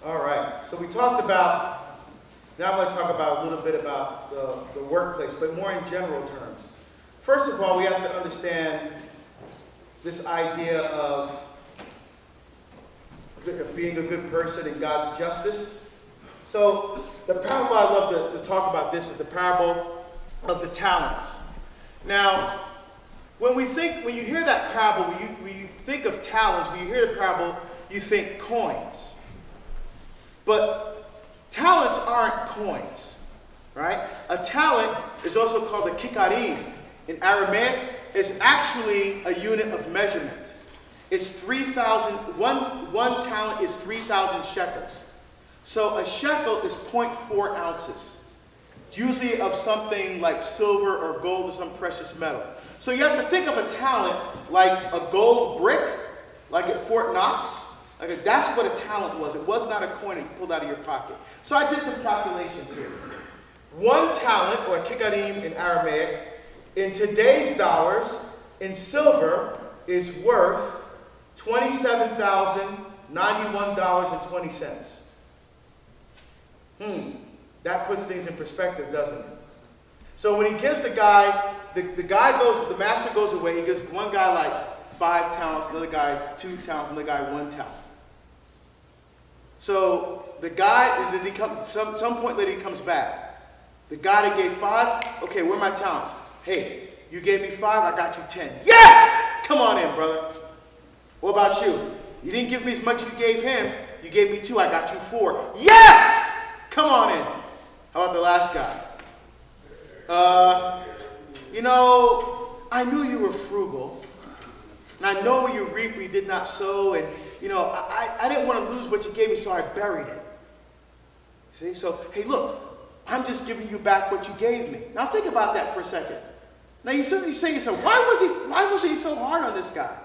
All right. So we talked about, now I'm going to talk about a little bit about the workplace, but more in general terms. First of all, we have to understand this idea of being a good person and God's justice. So the parable I love to talk about this is the parable of the talents. Now, when you hear that parable, when you think of talents, when you hear the parable, you think coins. But talents aren't coins, right? A talent is also called a kikarim. In Aramaic, it's actually a unit of measurement. It's 3,000, one talent is 3,000 shekels. So a shekel is 0.4 ounces, usually of something like silver or gold or some precious metal. So you have to think of a talent like a gold brick, like at Fort Knox. That's what a talent was. It was not a coin that you pulled out of your pocket. So I did some calculations here. One talent, or kikarim in Aramaic, in today's dollars, in silver, is worth $27,091.20. That puts things in perspective, doesn't it? So when he gives the guy, the master goes away, he gives one guy like 5 talents, another guy 2 talents, another guy 1 talent. So the guy, and then some point later he comes back. The guy that gave 5, okay, where are my talents? Hey, you gave me 5, I got you 10. Yes! Come on in, brother. What about you? You didn't give me as much as you gave him. You gave me 2, I got you 4. Yes! Come on in. How about the last guy? I knew you were frugal. And I know where you reap, where you did not sow. And, I didn't want to lose what you gave me, so I buried it. See? So, hey, look, I'm just giving you back what you gave me. Now think about that for a second. Now you say to yourself, why was he so hard on this guy?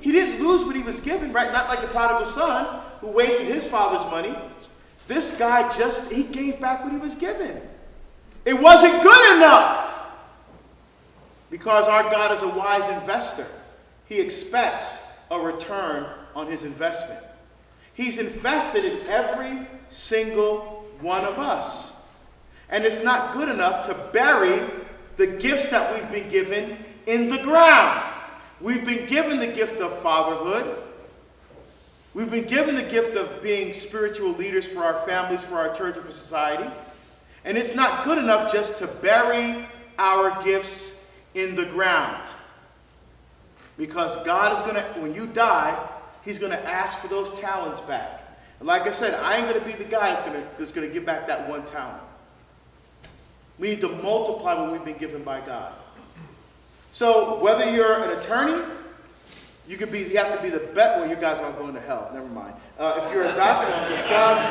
He didn't lose what he was given, right? Not like the prodigal son who wasted his father's money. This guy he gave back what he was given. It wasn't good enough. Because our God is a wise investor. He expects a return on his investment. He's invested in every single one of us. And it's not good enough to bury the gifts that we've been given in the ground. We've been given the gift of fatherhood. We've been given the gift of being spiritual leaders for our families, for our church, and for society. And it's not good enough just to bury our gifts in the ground. Because God is going to, when you die, he's going to ask for those talents back. And like I said, I ain't going to be the guy that's going to give back that 1 talent. We need to multiply what we've been given by God. So whether you're an attorney, you have to be the best. Well, you guys aren't going to hell. Never mind. If you're a doctor, I'm just kidding.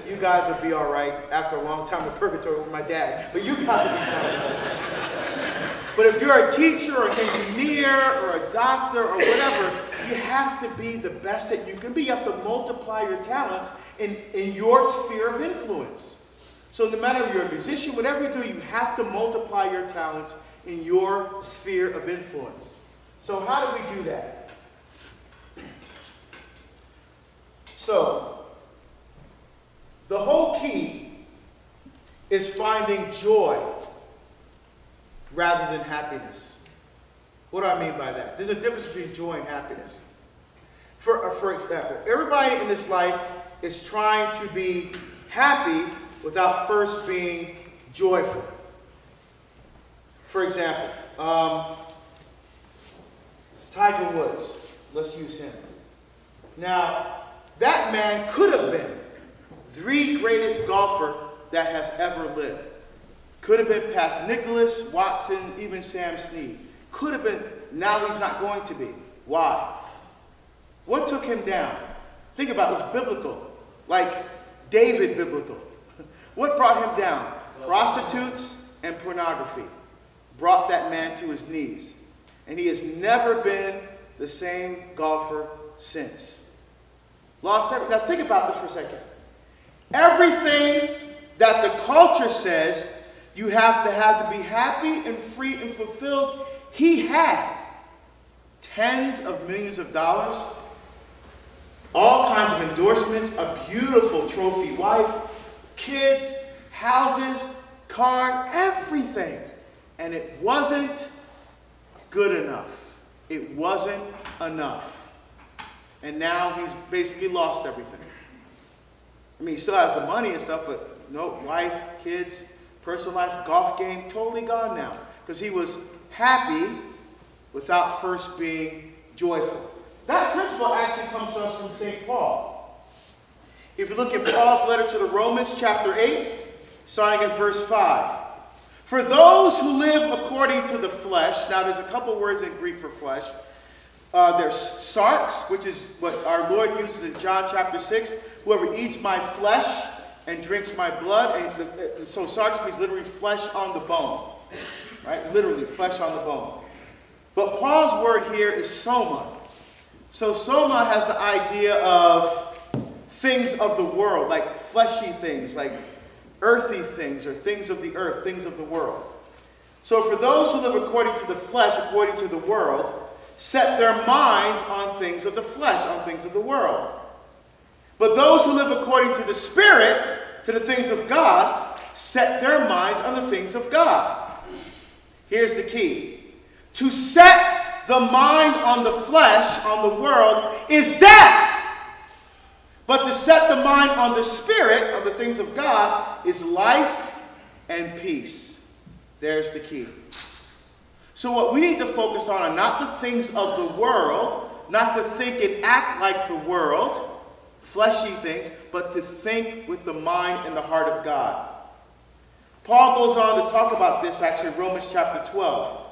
You guys will be all right after a long time of purgatory with my dad. But you guys will be fine. But if you're a teacher or an engineer or a doctor or whatever, you have to be the best that you can be. You have to multiply your talents in your sphere of influence. So no matter if you're a musician, whatever you do, you have to multiply your talents in your sphere of influence. So how do we do that? So the whole key is finding joy rather than happiness. What do I mean by that? There's a difference between joy and happiness. For example, everybody in this life is trying to be happy without first being joyful. For example, Tiger Woods. Let's use him. Now, that man could have been the greatest golfer that has ever lived. Could have been past Nicholas, Watson, even Sam Snead. Could have been. Now he's not going to be. Why? What took him down? Think about it. It was biblical. Like David biblical. What brought him down? Prostitutes and pornography brought that man to his knees. And he has never been the same golfer since. Lost everything. Now think about this for a second. Everything that the culture says you have to be happy and free and fulfilled, he had tens of millions of dollars, all kinds of endorsements, a beautiful trophy wife, kids, houses, cars, everything. And it wasn't good enough. It wasn't enough. And now he's basically lost everything. I mean, he still has the money and stuff, but no, wife, kids, personal life, golf game, totally gone now. Because he was happy without first being joyful. That principle actually comes to us from St. Paul. If you look at Paul's letter to the Romans, chapter 8, starting in verse 5. For those who live according to the flesh, now there's a couple words in Greek for flesh. There's sarx, which is what our Lord uses in John chapter 6. Whoever eats my flesh and drinks my blood. And so sarx means literally flesh on the bone. Right? Literally, flesh on the bone. But Paul's word here is soma. So soma has the idea of things of the world, like fleshy things, like earthy things, or things of the earth, things of the world. So for those who live according to the flesh, according to the world, set their minds on things of the flesh, on things of the world. But those who live according to the Spirit, to the things of God, set their minds on the things of God. Here's the key. To set the mind on the flesh, on the world, is death. But to set the mind on the Spirit, on the things of God, is life and peace. There's the key. So what we need to focus on are not the things of the world, not to think and act like the world, fleshy things, but to think with the mind and the heart of God. Paul goes on to talk about this actually in Romans chapter 12.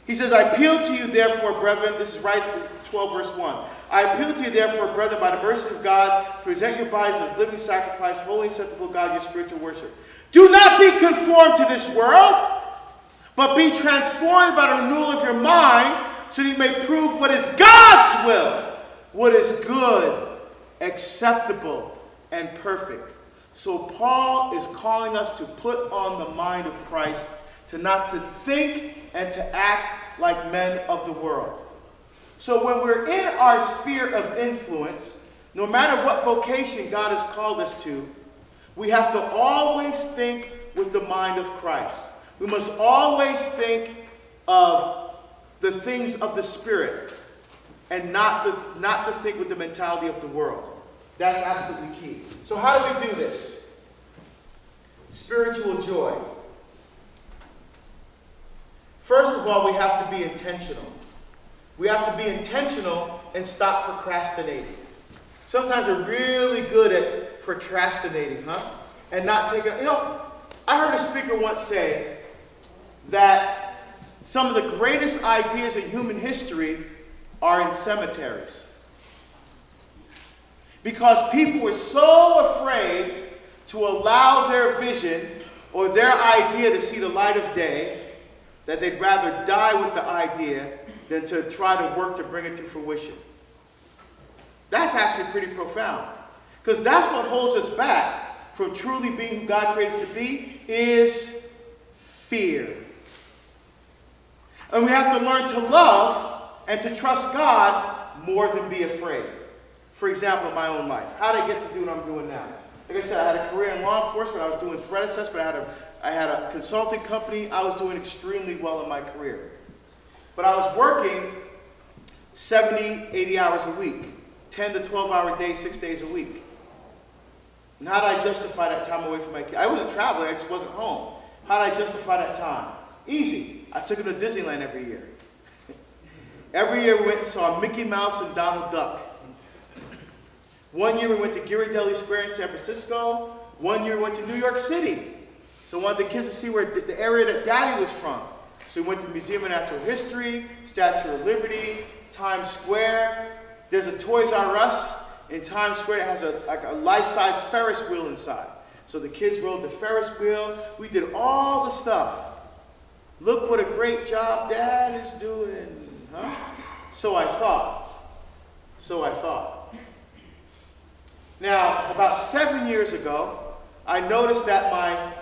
He says, I appeal to you therefore, brethren, this is right 12 verse 1. I appeal to you therefore, brethren, by the mercy of God, to present your bodies as living sacrifice, holy and acceptable to God, your spiritual worship. Do not be conformed to this world, but be transformed by the renewal of your mind, so that you may prove what is God's will, what is good, acceptable, and perfect. So Paul is calling us to put on the mind of Christ, to not to think and to act like men of the world. So when we're in our sphere of influence, no matter what vocation God has called us to, we have to always think with the mind of Christ. We must always think of the things of the Spirit and not to think with the mentality of the world. That's absolutely key. So how do we do this? Spiritual joy. First of all, we have to be intentional. We have to be intentional and stop procrastinating. Sometimes we're really good at procrastinating, and not taking, I heard a speaker once say that some of the greatest ideas in human history are in cemeteries. Because people were so afraid to allow their vision or their idea to see the light of day that they'd rather die with the idea than to try to work to bring it to fruition. That's actually pretty profound. Because that's what holds us back from truly being who God created us to be, is fear. And we have to learn to love and to trust God more than be afraid. For example, in my own life, how did I get to do what I'm doing now? Like I said, I had a career in law enforcement. I was doing threat assessment. I had a consulting company. I was doing extremely well in my career. But I was working 70, 80 hours a week, 10 to 12-hour days, 6 days a week. And how did I justify that time away from my kids? I wasn't traveling. I just wasn't home. How did I justify that time? Easy. I took them to Disneyland every year. Every year we went and saw Mickey Mouse and Donald Duck. One year we went to Ghirardelli Square in San Francisco. One year we went to New York City. So I wanted the kids to see where the area that Daddy was from. So we went to the Museum of Natural History, Statue of Liberty, Times Square. There's a Toys R Us in Times Square that has a life-size Ferris wheel inside. So the kids rode the Ferris wheel. We did all the stuff. Look what a great job Dad is doing. Huh? So I thought. Now, about 7 years ago, I noticed that my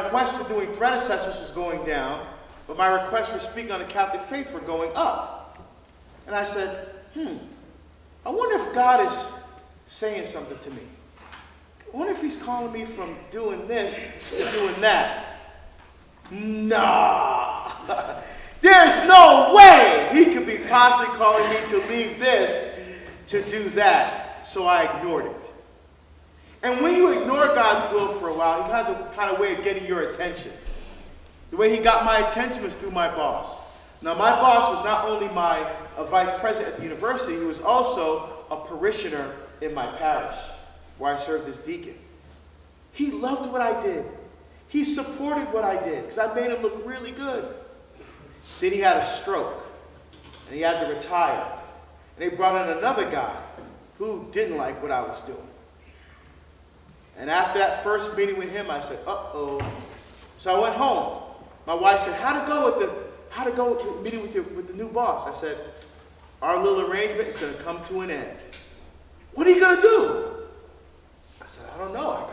request for doing threat assessments was going down, but my requests for speaking on the Catholic faith were going up. And I said, I wonder if God is saying something to me. I wonder if he's calling me from doing this to doing that. Nah. There's no way he could be possibly calling me to leave this to do that. So I ignored it. And when you ignore God's will for a while, he has a kind of way of getting your attention. The way he got my attention was through my boss. Now, my boss was not only my vice president at the university, he was also a parishioner in my parish, where I served as deacon. He loved what I did. He supported what I did, because I made him look really good. Then he had a stroke, and he had to retire. And they brought in another guy who didn't like what I was doing. And after that first meeting with him, I said, uh-oh. So I went home. My wife said, how'd it go with the meeting with the new boss? I said, our little arrangement is going to come to an end. What are you going to do? I said, I don't know.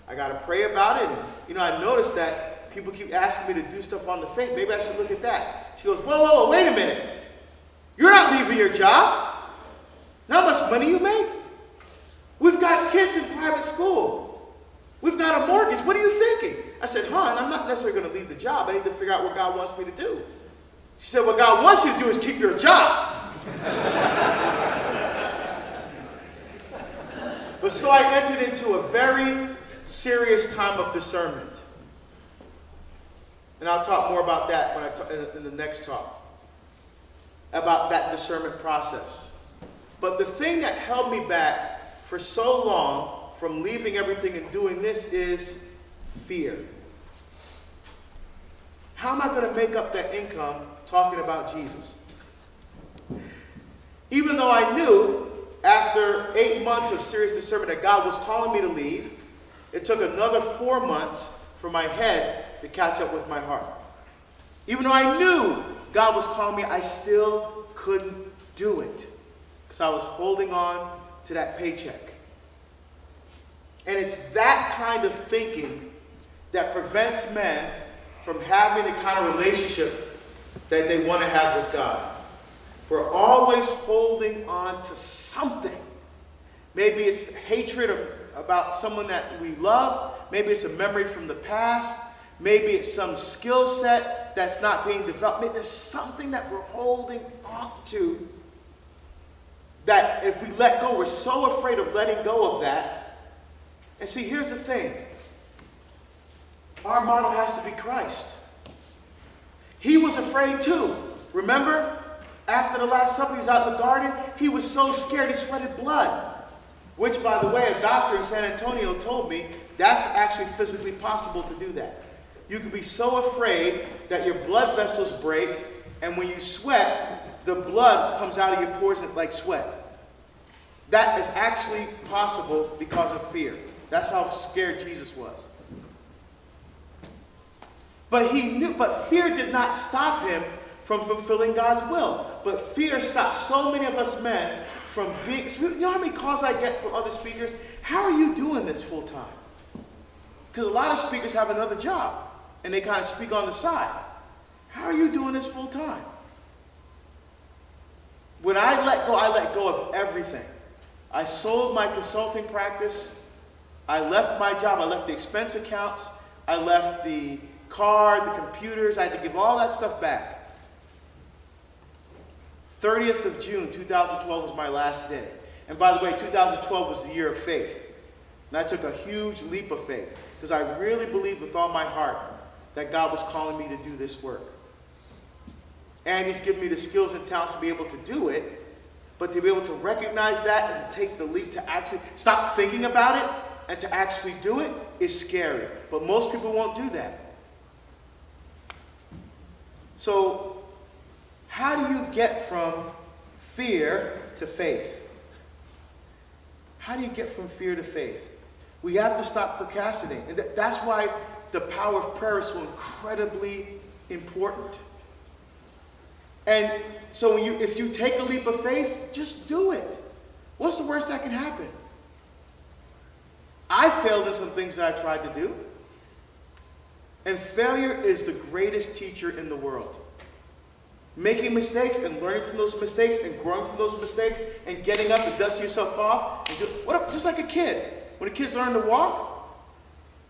I got to pray about it. And, I noticed that people keep asking me to do stuff on the faith. Maybe I should look at that. She goes, whoa, wait a minute. You're not leaving your job. Now how much money you make? We've got kids in private school. We've got a mortgage. What are you thinking? I said, hon, I'm not necessarily going to leave the job. I need to figure out what God wants me to do. She said, what God wants you to do is keep your job. But so I entered into a very serious time of discernment. And I'll talk more about that when in the next talk, about that discernment process. But the thing that held me back for so long from leaving everything and doing this is fear. How am I going to make up that income talking about Jesus? Even though I knew after 8 months of serious discernment that God was calling me to leave, it took another 4 months for my head to catch up with my heart. Even though I knew God was calling me, I still couldn't do it because I was holding on to that paycheck. And it's that kind of thinking that prevents men from having the kind of relationship that they want to have with God. We're always holding on to something. Maybe it's hatred about someone that we love. Maybe it's a memory from the past. Maybe it's some skill set that's not being developed. Maybe there's something that we're holding on to that if we let go, we're so afraid of letting go of that. And see, here's the thing. Our model has to be Christ. He was afraid too. Remember? After the Last Supper, he was out in the garden. He was so scared he sweated blood. Which, by the way, a doctor in San Antonio told me that's actually physically possible to do that. You can be so afraid that your blood vessels break, and when you sweat, the blood comes out of your pores like sweat. That is actually possible because of fear. That's how scared Jesus was. But fear did not stop him from fulfilling God's will. But fear stops so many of us men from being... You know how many calls I get from other speakers? How are you doing this full time? Because a lot of speakers have another job, and they kind of speak on the side. How are you doing this full time? When I let go of everything. I sold my consulting practice. I left my job. I left the expense accounts. I left the car, the computers. I had to give all that stuff back. 30th of June, 2012 was my last day. And by the way, 2012 was the year of faith. And I took a huge leap of faith because I really believed with all my heart that God was calling me to do this work. And he's given me the skills and talents to be able to do it, but to be able to recognize that and to take the leap to actually stop thinking about it and to actually do it is scary. But most people won't do that. So, how do you get from fear to faith? How do you get from fear to faith? We have to stop procrastinating. And that's why the power of prayer is so incredibly important. And so if you take a leap of faith, just do it. What's the worst that can happen? I failed in some things that I tried to do. And failure is the greatest teacher in the world. Making mistakes and learning from those mistakes and growing from those mistakes and getting up and dusting yourself off. Just like a kid. When the kids learn to walk,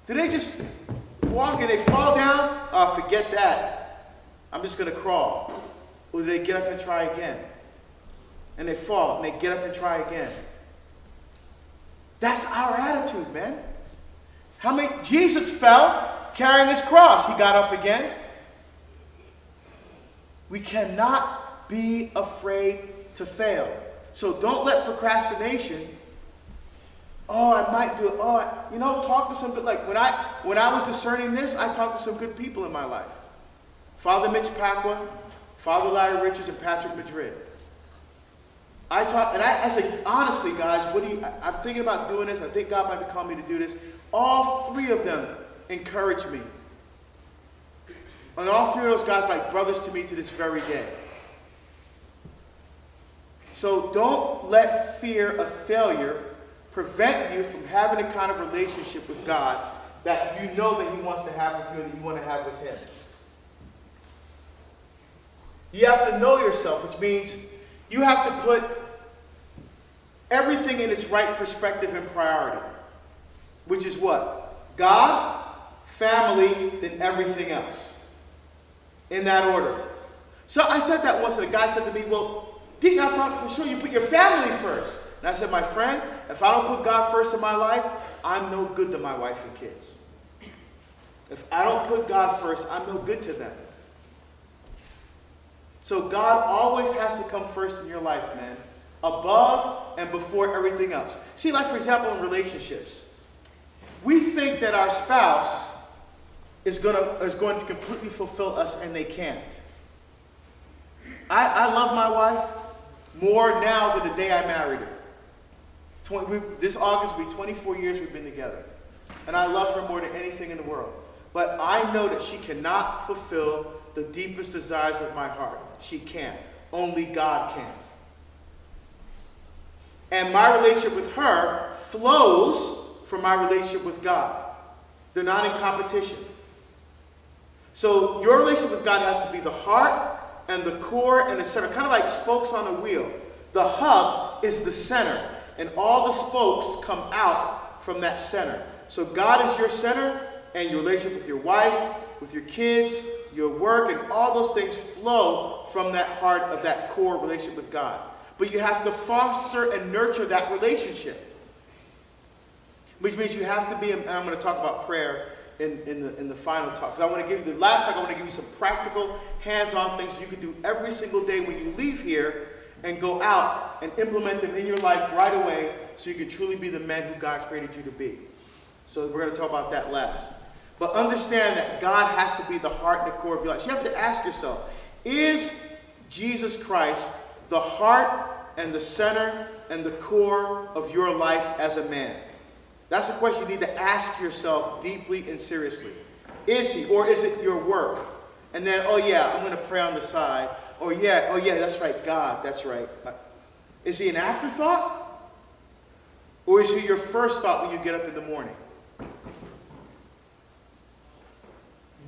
do they just walk and they fall down? Oh, forget that. I'm just going to crawl. Or do they get up and try again? And they fall and they get up and try again. That's our attitude, man. Jesus fell carrying his cross. He got up again. We cannot be afraid to fail. So don't let procrastination, I might do it. Talk to some good, like when I was discerning this, I talked to some good people in my life. Father Mitch Pacwa, Father Larry Richards, and Patrick Madrid. I said, honestly, guys, I'm thinking about doing this. I think God might be calling me to do this. All three of them encouraged me. And all three of those guys like brothers to me to this very day. So don't let fear of failure prevent you from having the kind of relationship with God that you know that he wants to have with you and that you want to have with him. You have to know yourself, which means you have to put everything in its right perspective and priority. Which is what? God, family, then everything else. In that order. So I said that once, and the guy said to me, well, Deacon, I thought for sure you put your family first. And I said, my friend, if I don't put God first in my life, I'm no good to my wife and kids. If I don't put God first, I'm no good to them. So God always has to come first in your life, man. Above and before everything else. See, like for example, in relationships. We think that our spouse is going to completely fulfill us, and they can't. I love my wife more now than the day I married her. This August will be 24 years we've been together. And I love her more than anything in the world. But I know that she cannot fulfill the deepest desires of my heart. She can't. Only God can. And my relationship with her flows from my relationship with God. They're not in competition. So your relationship with God has to be the heart and the core and the center, kind of like spokes on a wheel. The hub is the center, and all the spokes come out from that center. So God is your center, and your relationship with your wife, with your kids, your work, and all those things flow from that heart of that core relationship with God. But you have to foster and nurture that relationship. Which means you have to be, and I'm going to talk about prayer in the final talk. Because I want to give you, the last talk, I want to give you some practical, hands-on things you can do every single day when you leave here and go out and implement them in your life right away so you can truly be the man who God created you to be. So we're going to talk about that last. But understand that God has to be the heart and the core of your life. So you have to ask yourself, is Jesus Christ the heart and the center and the core of your life as a man? That's a question you need to ask yourself deeply and seriously. Is he, or is it your work? And then, I'm going to pray on the side. That's right, God, that's right. Is he an afterthought? Or is he your first thought when you get up in the morning?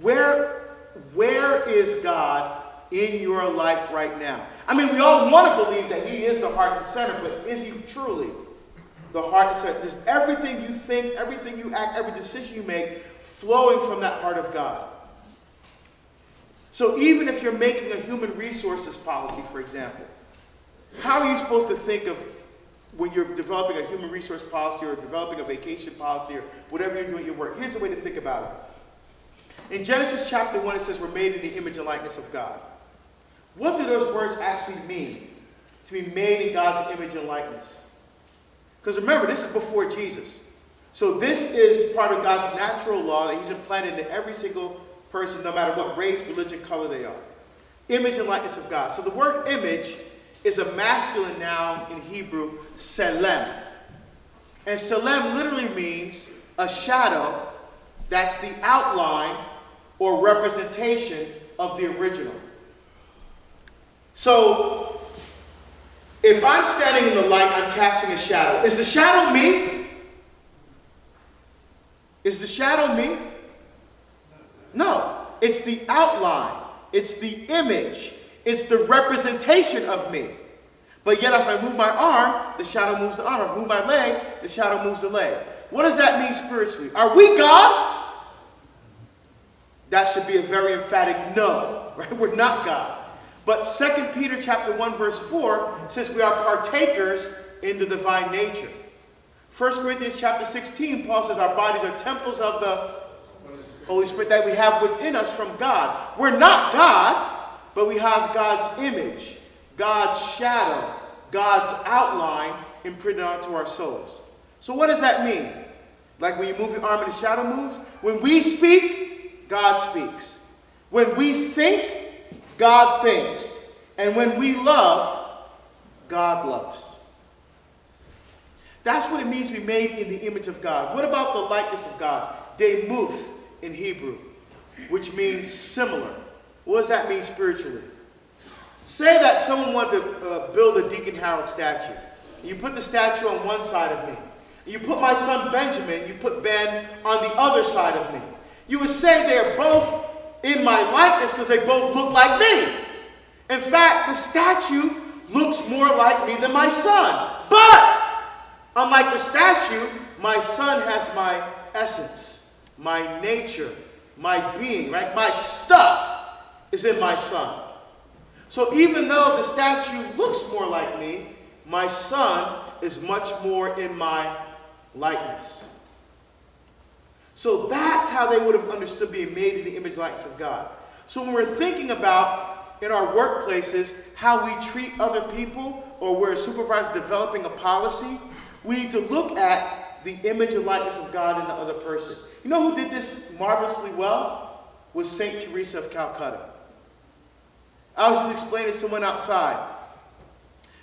Where is God in your life right now? I mean, we all want to believe that he is the heart and center, but is he truly the heart and center? Is everything you think, everything you act, every decision you make flowing from that heart of God? So even if you're making a human resources policy, for example, how are you supposed to think of when you're developing a human resource policy or developing a vacation policy or whatever you're doing at your work? Here's the way to think about it. In Genesis chapter 1, it says we're made in the image and likeness of God. What do those words actually mean, to be made in God's image and likeness? Because remember, this is before Jesus. So this is part of God's natural law that he's implanted into every single person, no matter what race, religion, color they are. Image and likeness of God. So the word image is a masculine noun in Hebrew, selem. And selem literally means a shadow that's the outline or representation of the original. So, if I'm standing in the light, I'm casting a shadow. Is the shadow me? Is the shadow me? No, it's the outline. It's the image. It's the representation of me. But yet if I move my arm, the shadow moves the arm. If I move my leg, the shadow moves the leg. What does that mean spiritually? Are we God? That should be a very emphatic no, right? We're not God. But 2 Peter chapter 1 verse 4 says we are partakers in the divine nature. 1 Corinthians chapter 16, Paul says our bodies are temples of the Holy Spirit that we have within us from God. We're not God, but we have God's image, God's shadow, God's outline imprinted onto our souls. So what does that mean? Like when you move your arm and the shadow moves? When we speak, God speaks. When we think, God thinks. And when we love, God loves. That's what it means to be made in the image of God. What about the likeness of God? Demuth in Hebrew, which means similar. What does that mean spiritually? Say that someone wanted to build a Deacon Harold statue. You put the statue on one side of me. You put my son Benjamin, you put Ben on the other side of me. You would say they're both in my likeness because they both look like me. In fact, the statue looks more like me than my son. But, unlike the statue, my son has my essence, my nature, my being, right? My stuff is in my son. So even though the statue looks more like me, my son is much more in my likeness. So that's how they would have understood being made in the image and likeness of God. So when we're thinking about in our workplaces how we treat other people, or we're a supervisor developing a policy, we need to look at the image and likeness of God in the other person. You know who did this marvelously well? Was St. Teresa of Calcutta. I was just explaining to someone outside.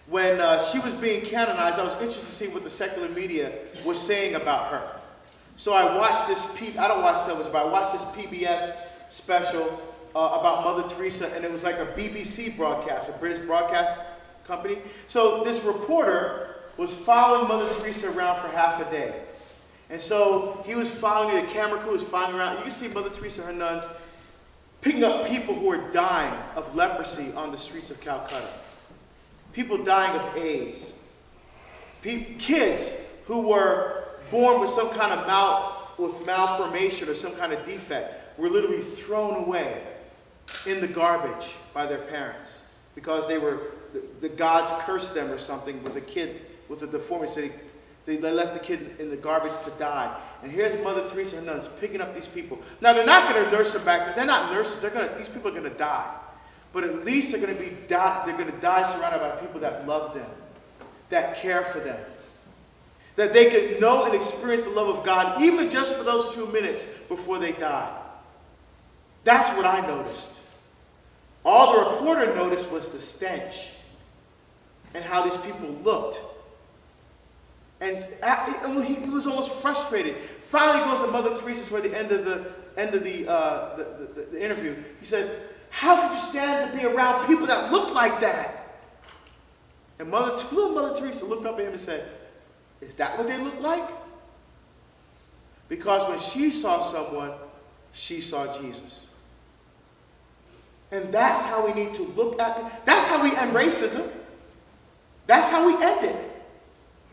When she was being canonized, I was interested to see what the secular media was saying about her. So I watched this, I don't watch television, but I watched this PBS special about Mother Teresa, and it was like a BBC broadcast, a British broadcast company. So this reporter was following Mother Teresa around for half a day. And so he was following her, the camera crew was following around. You can see Mother Teresa and her nuns picking up people who are dying of leprosy on the streets of Calcutta. People dying of AIDS. Kids who were born with some kind of malformation or some kind of defect were literally thrown away in the garbage by their parents because the gods cursed them or something with a kid with a deformity. So they left the kid in the garbage to die. And here's Mother Teresa and nuns picking up these people. Now they're not going to nurse them back. They're not nurses. These people are going to die. But at least they're going to die surrounded by people that love them, that care for them, that they could know and experience the love of God even just for those 2 minutes before they die. That's what I noticed. All the reporter noticed was the stench and how these people looked. And he was almost frustrated. Finally, he goes to Mother Teresa toward the end of the interview. He said, "How could you stand to be around people that look like that?" And little Mother Teresa looked up at him and said, "Is that what they look like?" Because when she saw someone, she saw Jesus. And that's how we need to look at it. That's how we end racism. That's how we end it.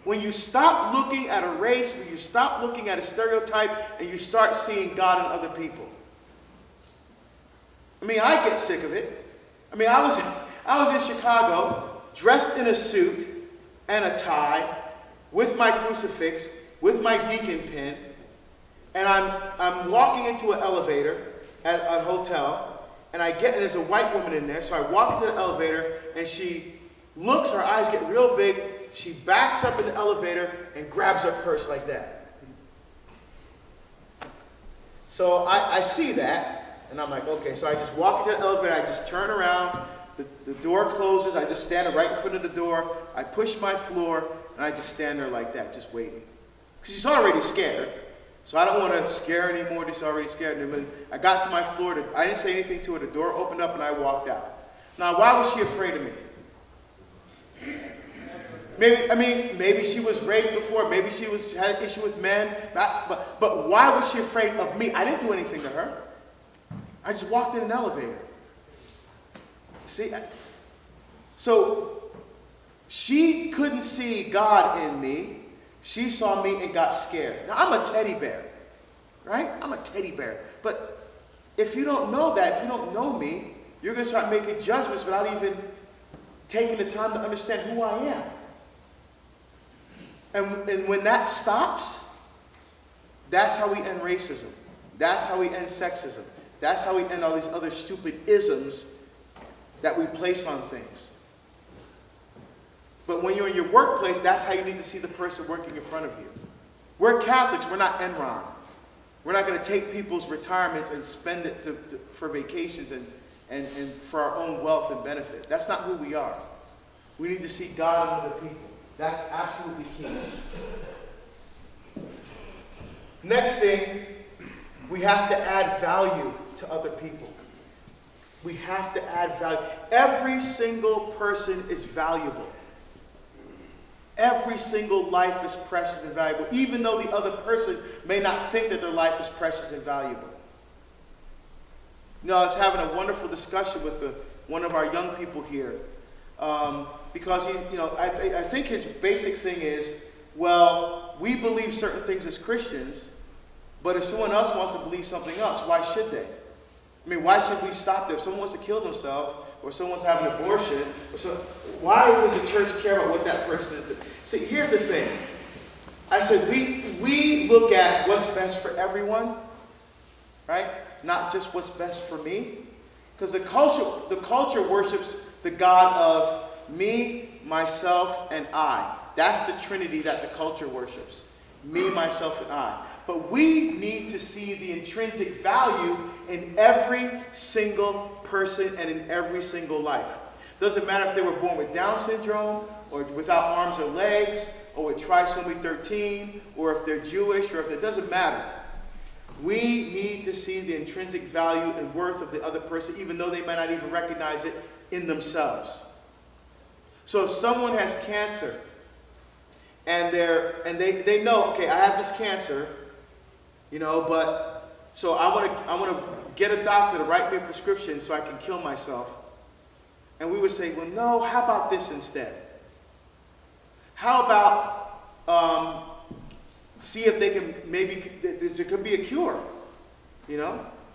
When you stop looking at a race, when you stop looking at a stereotype, and you start seeing God in other people. I mean, I get sick of it. I mean, I was in Chicago, dressed in a suit and a tie, with my crucifix, with my deacon pin, and I'm walking into an elevator at a hotel, and there's a white woman in there, so I walk into the elevator, and she looks, her eyes get real big, she backs up in the elevator and grabs her purse like that. So I see that, and I'm like, okay, so I just walk into the elevator, I just turn around, the door closes, I just stand right in front of the door, I push my floor, and I just stand there like that, just waiting. Because she's already scared. So I don't want to scare her anymore. She's already scared. And I got to my floor. I didn't say anything to her. The door opened up and I walked out. Now, why was she afraid of me? Maybe she was raped before. Maybe she had an issue with men. But why was she afraid of me? I didn't do anything to her. I just walked in an elevator. See? So she couldn't see God in me. She saw me and got scared. Now, I'm a teddy bear, right? I'm a teddy bear. But if you don't know that, if you don't know me, you're going to start making judgments without even taking the time to understand who I am. And when that stops, that's how we end racism. That's how we end sexism. That's how we end all these other stupid isms that we place on things. But when you're in your workplace, that's how you need to see the person working in front of you. We're Catholics. We're not Enron. We're not going to take people's retirements and spend it for vacations and for our own wealth and benefit. That's not who we are. We need to see God in other people. That's absolutely key. Next thing, we have to add value to other people. We have to add value. Every single person is valuable. Every single life is precious and valuable, even though the other person may not think that their life is precious and valuable. I was having a wonderful discussion with one of our young people here, because I think his basic thing is, well, we believe certain things as Christians, but if someone else wants to believe something else, why should they? I mean, why should we stop them? If someone wants to kill themselves, or someone's having an abortion, why does the church care about what that person is doing? See, here's the thing. I said we look at what's best for everyone, right? Not just what's best for me. Because the culture worships the God of me, myself, and I. That's the Trinity that the culture worships. Me, myself, and I. But we need to see the intrinsic value in every single person and in every single life. Doesn't matter if they were born with Down syndrome, or without arms or legs, or with trisomy 13, or if they're Jewish, or if it doesn't matter. We need to see the intrinsic value and worth of the other person, even though they might not even recognize it in themselves. So if someone has cancer, and they know, okay, I have this cancer, but so I want to get a doctor to write me a prescription so I can kill myself. And we would say, well, no, how about this instead? How about see if they can, maybe there could be a cure,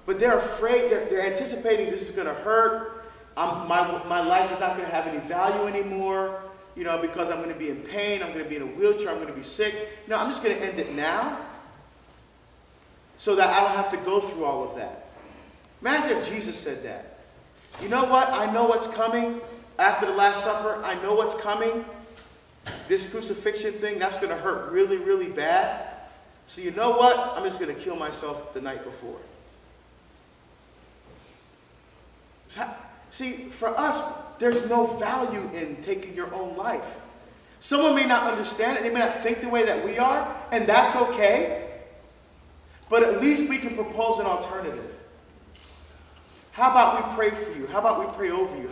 But they're afraid, they're anticipating this is going to hurt. My life is not going to have any value anymore, because I'm going to be in pain, I'm going to be in a wheelchair, I'm going to be sick. I'm just going to end it now so that I don't have to go through all of that. Imagine if Jesus said that. You know what? I know what's coming after the Last Supper. I know what's coming. This crucifixion thing, that's going to hurt really, really bad. So you know what? I'm just going to kill myself the night before. See, for us, there's no value in taking your own life. Someone may not understand it. They may not think the way that we are, and that's okay. But at least we can propose an alternative. How about we pray for you? How about we pray over you?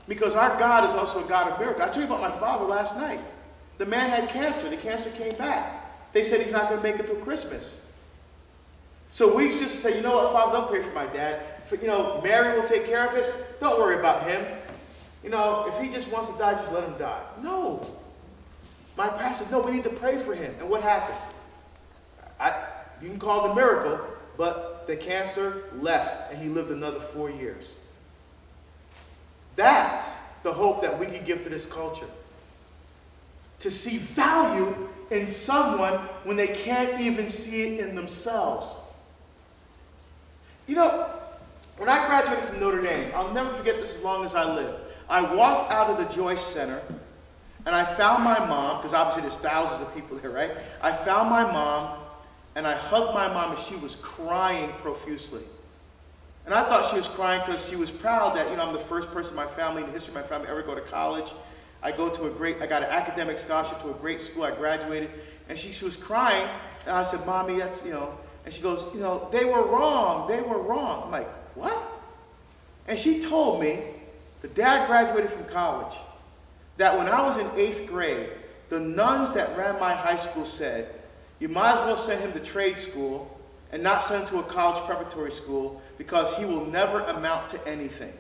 Because our God is also a God of miracles. I told you about my father last night. The man had cancer. The cancer came back. They said he's not going to make it till Christmas. So we just say, you know what, Father, don't pray for my dad. Mary will take care of it. Don't worry about him. If he just wants to die, just let him die. No. My pastor said, no, we need to pray for him. And what happened? You can call it a miracle, but the cancer left, and he lived another 4 years. That's the hope that we can give to this culture. To see value in someone when they can't even see it in themselves. When I graduated from Notre Dame, I'll never forget this as long as I live. I walked out of the Joyce Center, and I found my mom, because obviously there's thousands of people there, right? I found my mom, and I hugged my mom, and she was crying profusely. And I thought she was crying because she was proud that, I'm the first person in my family, in the history of my family, to ever go to college. I got an academic scholarship to a great school. I graduated. And she was crying. And I said, Mommy, that's, And she goes, they were wrong. They were wrong. I'm like, what? And she told me, the dad graduated from college, that when I was in 8th grade, the nuns that ran my high school said, you might as well send him to trade school and not send him to a college preparatory school, because he will never amount to anything.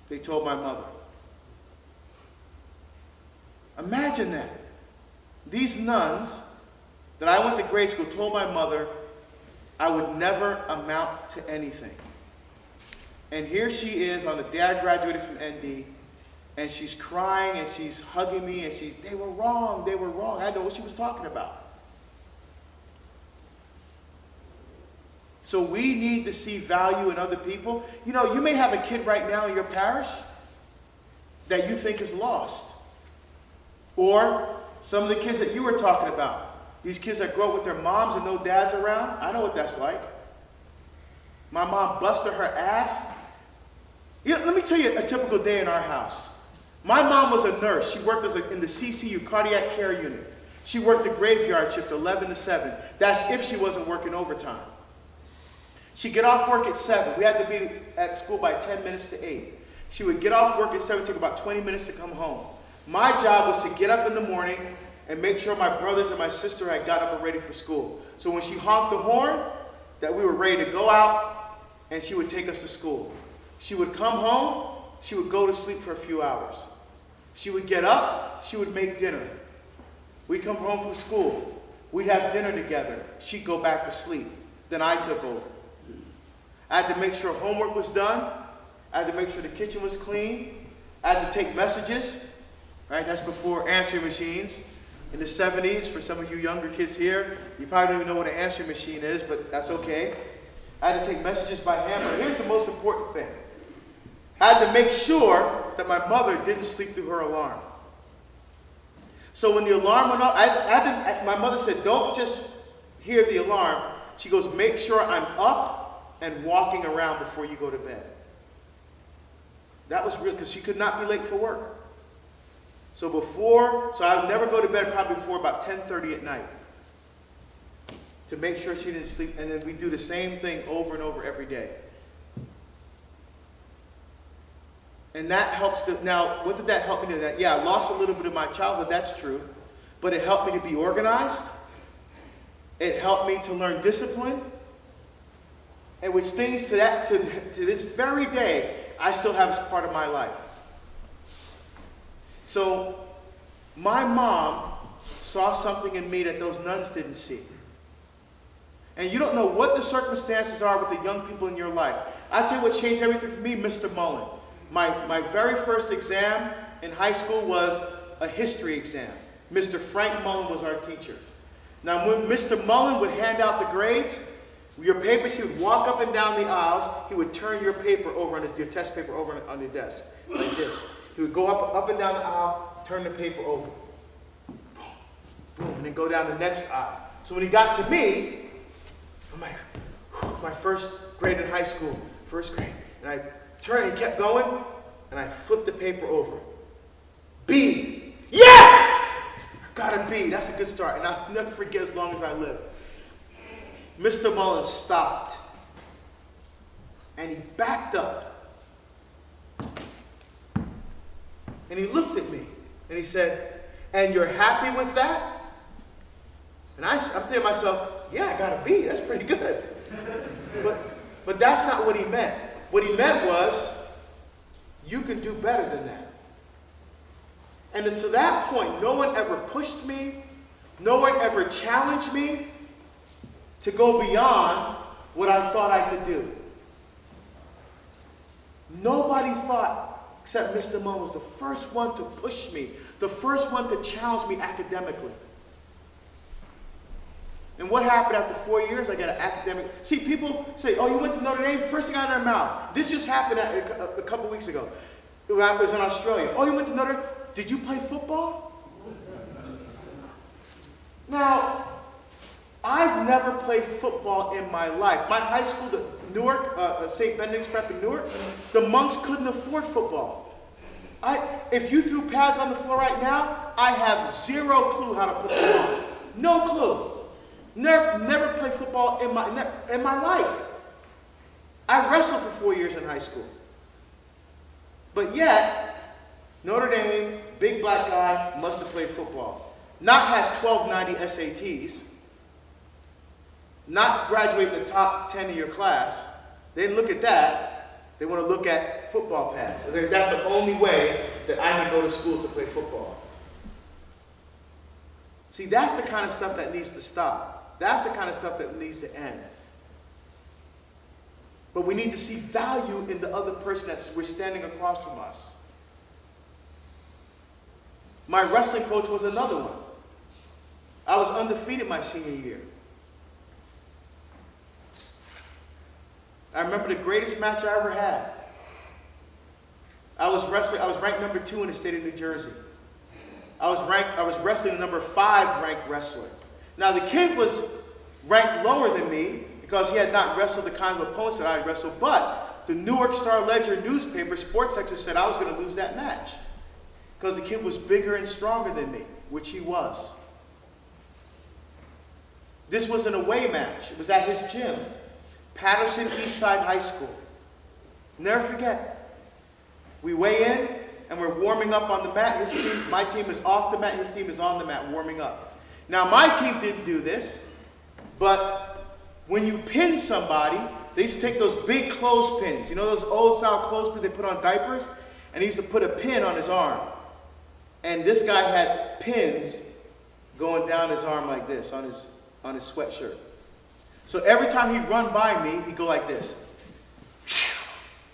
They told my mother. Imagine that. These nuns that I went to grade school told my mother I would never amount to anything. And here she is on the day I graduated from ND, and she's crying and she's hugging me and they were wrong, they were wrong. I know what she was talking about. So we need to see value in other people. You know, you may have a kid right now in your parish that you think is lost. Or some of the kids that you were talking about. These kids that grow up with their moms and no dads around. I know what that's like. My mom busted her ass. You know, let me tell you a typical day in our house. My mom was a nurse. She worked in the CCU, cardiac care unit. She worked the graveyard shift, 11 to 7. That's if she wasn't working overtime. She'd get off work at 7. We had to be at school by 10 minutes to 8. She would get off work at 7, take about 20 minutes to come home. My job was to get up in the morning and make sure my brothers and my sister had got up and ready for school. So when she honked the horn, that we were ready to go out, and she would take us to school. She would come home, she would go to sleep for a few hours. She would get up, she would make dinner. We'd come home from school, we'd have dinner together. She'd go back to sleep. Then I took over. I had to make sure homework was done. I had to make sure the kitchen was clean. I had to take messages, right? That's before answering machines. In the 70s, for some of you younger kids here, you probably don't even know what an answering machine is, but that's okay. I had to take messages by hand, but here's the most important thing. I had to make sure that my mother didn't sleep through her alarm. So when the alarm went off, my mother said, don't just hear the alarm. She goes, make sure I'm up and walking around before you go to bed. That was real, because she could not be late for work. So I would never go to bed probably before about 10:30 at night to make sure she didn't sleep. And then we do the same thing over and over every day. And that helps now, what did that help me do? That, yeah, I lost a little bit of my childhood, that's true. But it helped me to be organized. It helped me to learn discipline. And which things to this very day, I still have as part of my life. So, my mom saw something in me that those nuns didn't see. And you don't know what the circumstances are with the young people in your life. I'll tell you what changed everything for me, Mr. Mullen. My very first exam in high school was a history exam. Mr. Frank Mullen was our teacher. Now, when Mr. Mullen would hand out the grades, your papers, he would walk up and down the aisles. He would turn your paper over, your test paper over on the desk, like this. He would go up and down the aisle, turn the paper over. Boom, boom, and then go down the next aisle. So when he got to me, I'm like, my first grade in high school, first grade. And I turned and kept going, and I flipped the paper over. B. Yes! I got a B. That's a good start. And I'll never forget as long as I live. Mr. Mullen stopped, and he backed up. And he looked at me, and he said, and you're happy with that? And I'm thinking to myself, yeah, I got a B. That's pretty good. But that's not what he meant. What he meant was, you can do better than that. And to that point, no one ever pushed me. No one ever challenged me to go beyond what I thought I could do. Nobody thought, except Mr. Mullen was the first one to push me, the first one to challenge me academically. And what happened after 4 years? I got an academic. See, people say, oh, you went to Notre Dame? First thing out of their mouth. This just happened a couple weeks ago. When I was in Australia. Oh, you went to Notre Dame? Did you play football? Now, I've never played football in my life. My high school, Newark, St. Benedict's Prep in Newark, the monks couldn't afford football. If you threw pads on the floor right now, I have zero clue how to put them on. No clue. Never played football in my life. I wrestled for 4 years in high school. But yet, Notre Dame, big black guy, must have played football. Not have 1290 SATs. Not graduate in the top 10 of your class. They didn't look at that. They want to look at football pads. That's the only way that I can go to school to play football. See, that's the kind of stuff that needs to stop. That's the kind of stuff that needs to end. But we need to see value in the other person we're standing across from us. My wrestling coach was another one. I was undefeated my senior year. I remember the greatest match I ever had. I was ranked number 2 in the state of New Jersey. I was wrestling the number 5 ranked wrestler. Now the kid was ranked lower than me because he had not wrestled the kind of opponents that I had wrestled, but the Newark Star-Ledger newspaper sports section said I was going to lose that match because the kid was bigger and stronger than me, which he was. This was an away match. It was at his gym, Patterson Eastside High School. Never forget. We weigh in, and we're warming up on the mat. My team is off the mat, his team is on the mat, warming up. Now, my team didn't do this, but when you pin somebody, they used to take those big clothespins. You know those old-style clothespins they put on diapers? And he used to put a pin on his arm. And this guy had pins going down his arm like this, on his sweatshirt. So every time he'd run by me, he'd go like this.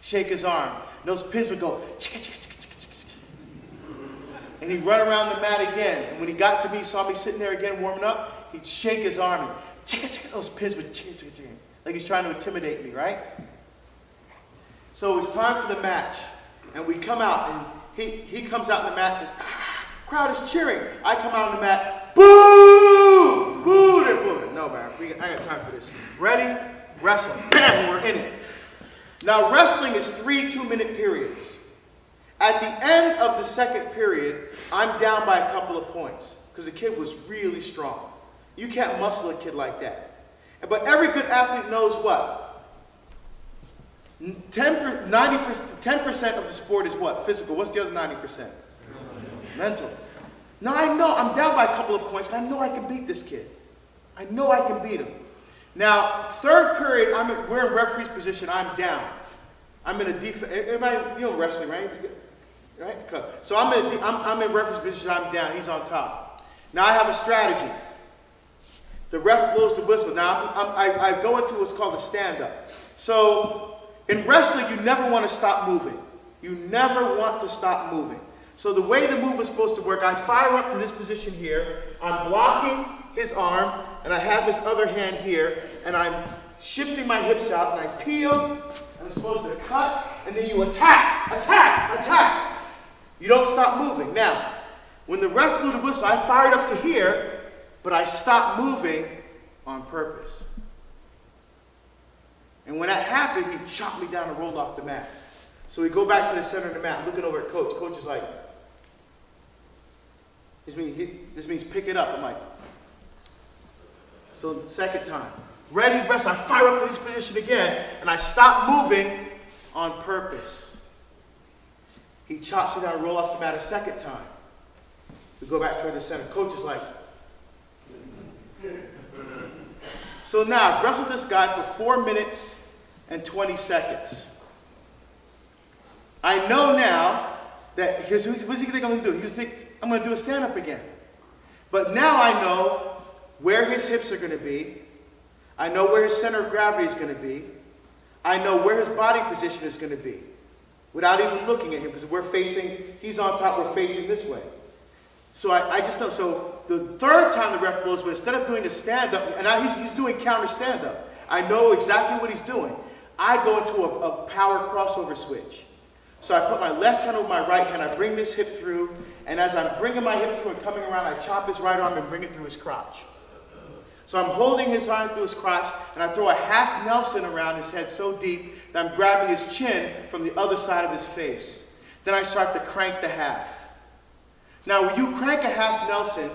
Shake his arm. And those pins would go, and he'd run around the mat again. And when he got to me, saw me sitting there again warming up, he'd shake his arm and those pins would like he's trying to intimidate me, right? So it was time for the match. And we come out, and he comes out in the mat, and crowd is cheering. I come out on the mat, boo! Boo! They're booing. No, man, I got time for this. Ready? Wrestling. Bam! We're in it. Now, wrestling is 3 2-minute periods. At the end of the second period, I'm down by a couple of points because the kid was really strong. You can't muscle a kid like that. But every good athlete knows what? 10% of the sport is what? Physical. What's the other 90%? Mental. Now I know I'm down by a couple of points. I know I can beat this kid. I know I can beat him. Now, third period, we're in referee's position. I'm down. I'm in a defense. Everybody, you know wrestling, right? Right? Okay. So I'm in referee's position. I'm down. He's on top. Now I have a strategy. The ref blows the whistle. Now I go into what's called a stand-up. So in wrestling, you never want to stop moving. You never want to stop moving. So the way the move is supposed to work, I fire up to this position here. I'm blocking his arm, and I have his other hand here, and I'm shifting my hips out, and I peel, and I'm supposed to cut, and then you attack, attack, attack. You don't stop moving. Now, when the ref blew the whistle, I fired up to here, but I stopped moving on purpose. And when that happened, he chopped me down and rolled off the mat. So we go back to the center of the mat, looking over at Coach. Coach is like, this means pick it up. I'm like, so second time. Ready, rest. I fire up to this position again, and I stop moving on purpose. He chops me down and roll off the mat a second time. We go back toward the center. Coach is like, so now I've wrestled this guy for 4 minutes and 20 seconds. I know now that, because what's he think I'm going to do? He thinks I'm going to do a stand-up again. But now I know where his hips are going to be. I know where his center of gravity is going to be. I know where his body position is going to be without even looking at him, because he's on top, we're facing this way. So I just know. So the third time the ref blows, but instead of doing the stand-up, and now he's doing counter stand-up. I know exactly what he's doing. I go into a power crossover switch. So I put my left hand over my right hand, I bring this hip through, and as I'm bringing my hip through and coming around, I chop his right arm and bring it through his crotch. So I'm holding his arm through his crotch, and I throw a half Nelson around his head so deep that I'm grabbing his chin from the other side of his face. Then I start to crank the half. Now, when you crank a half Nelson,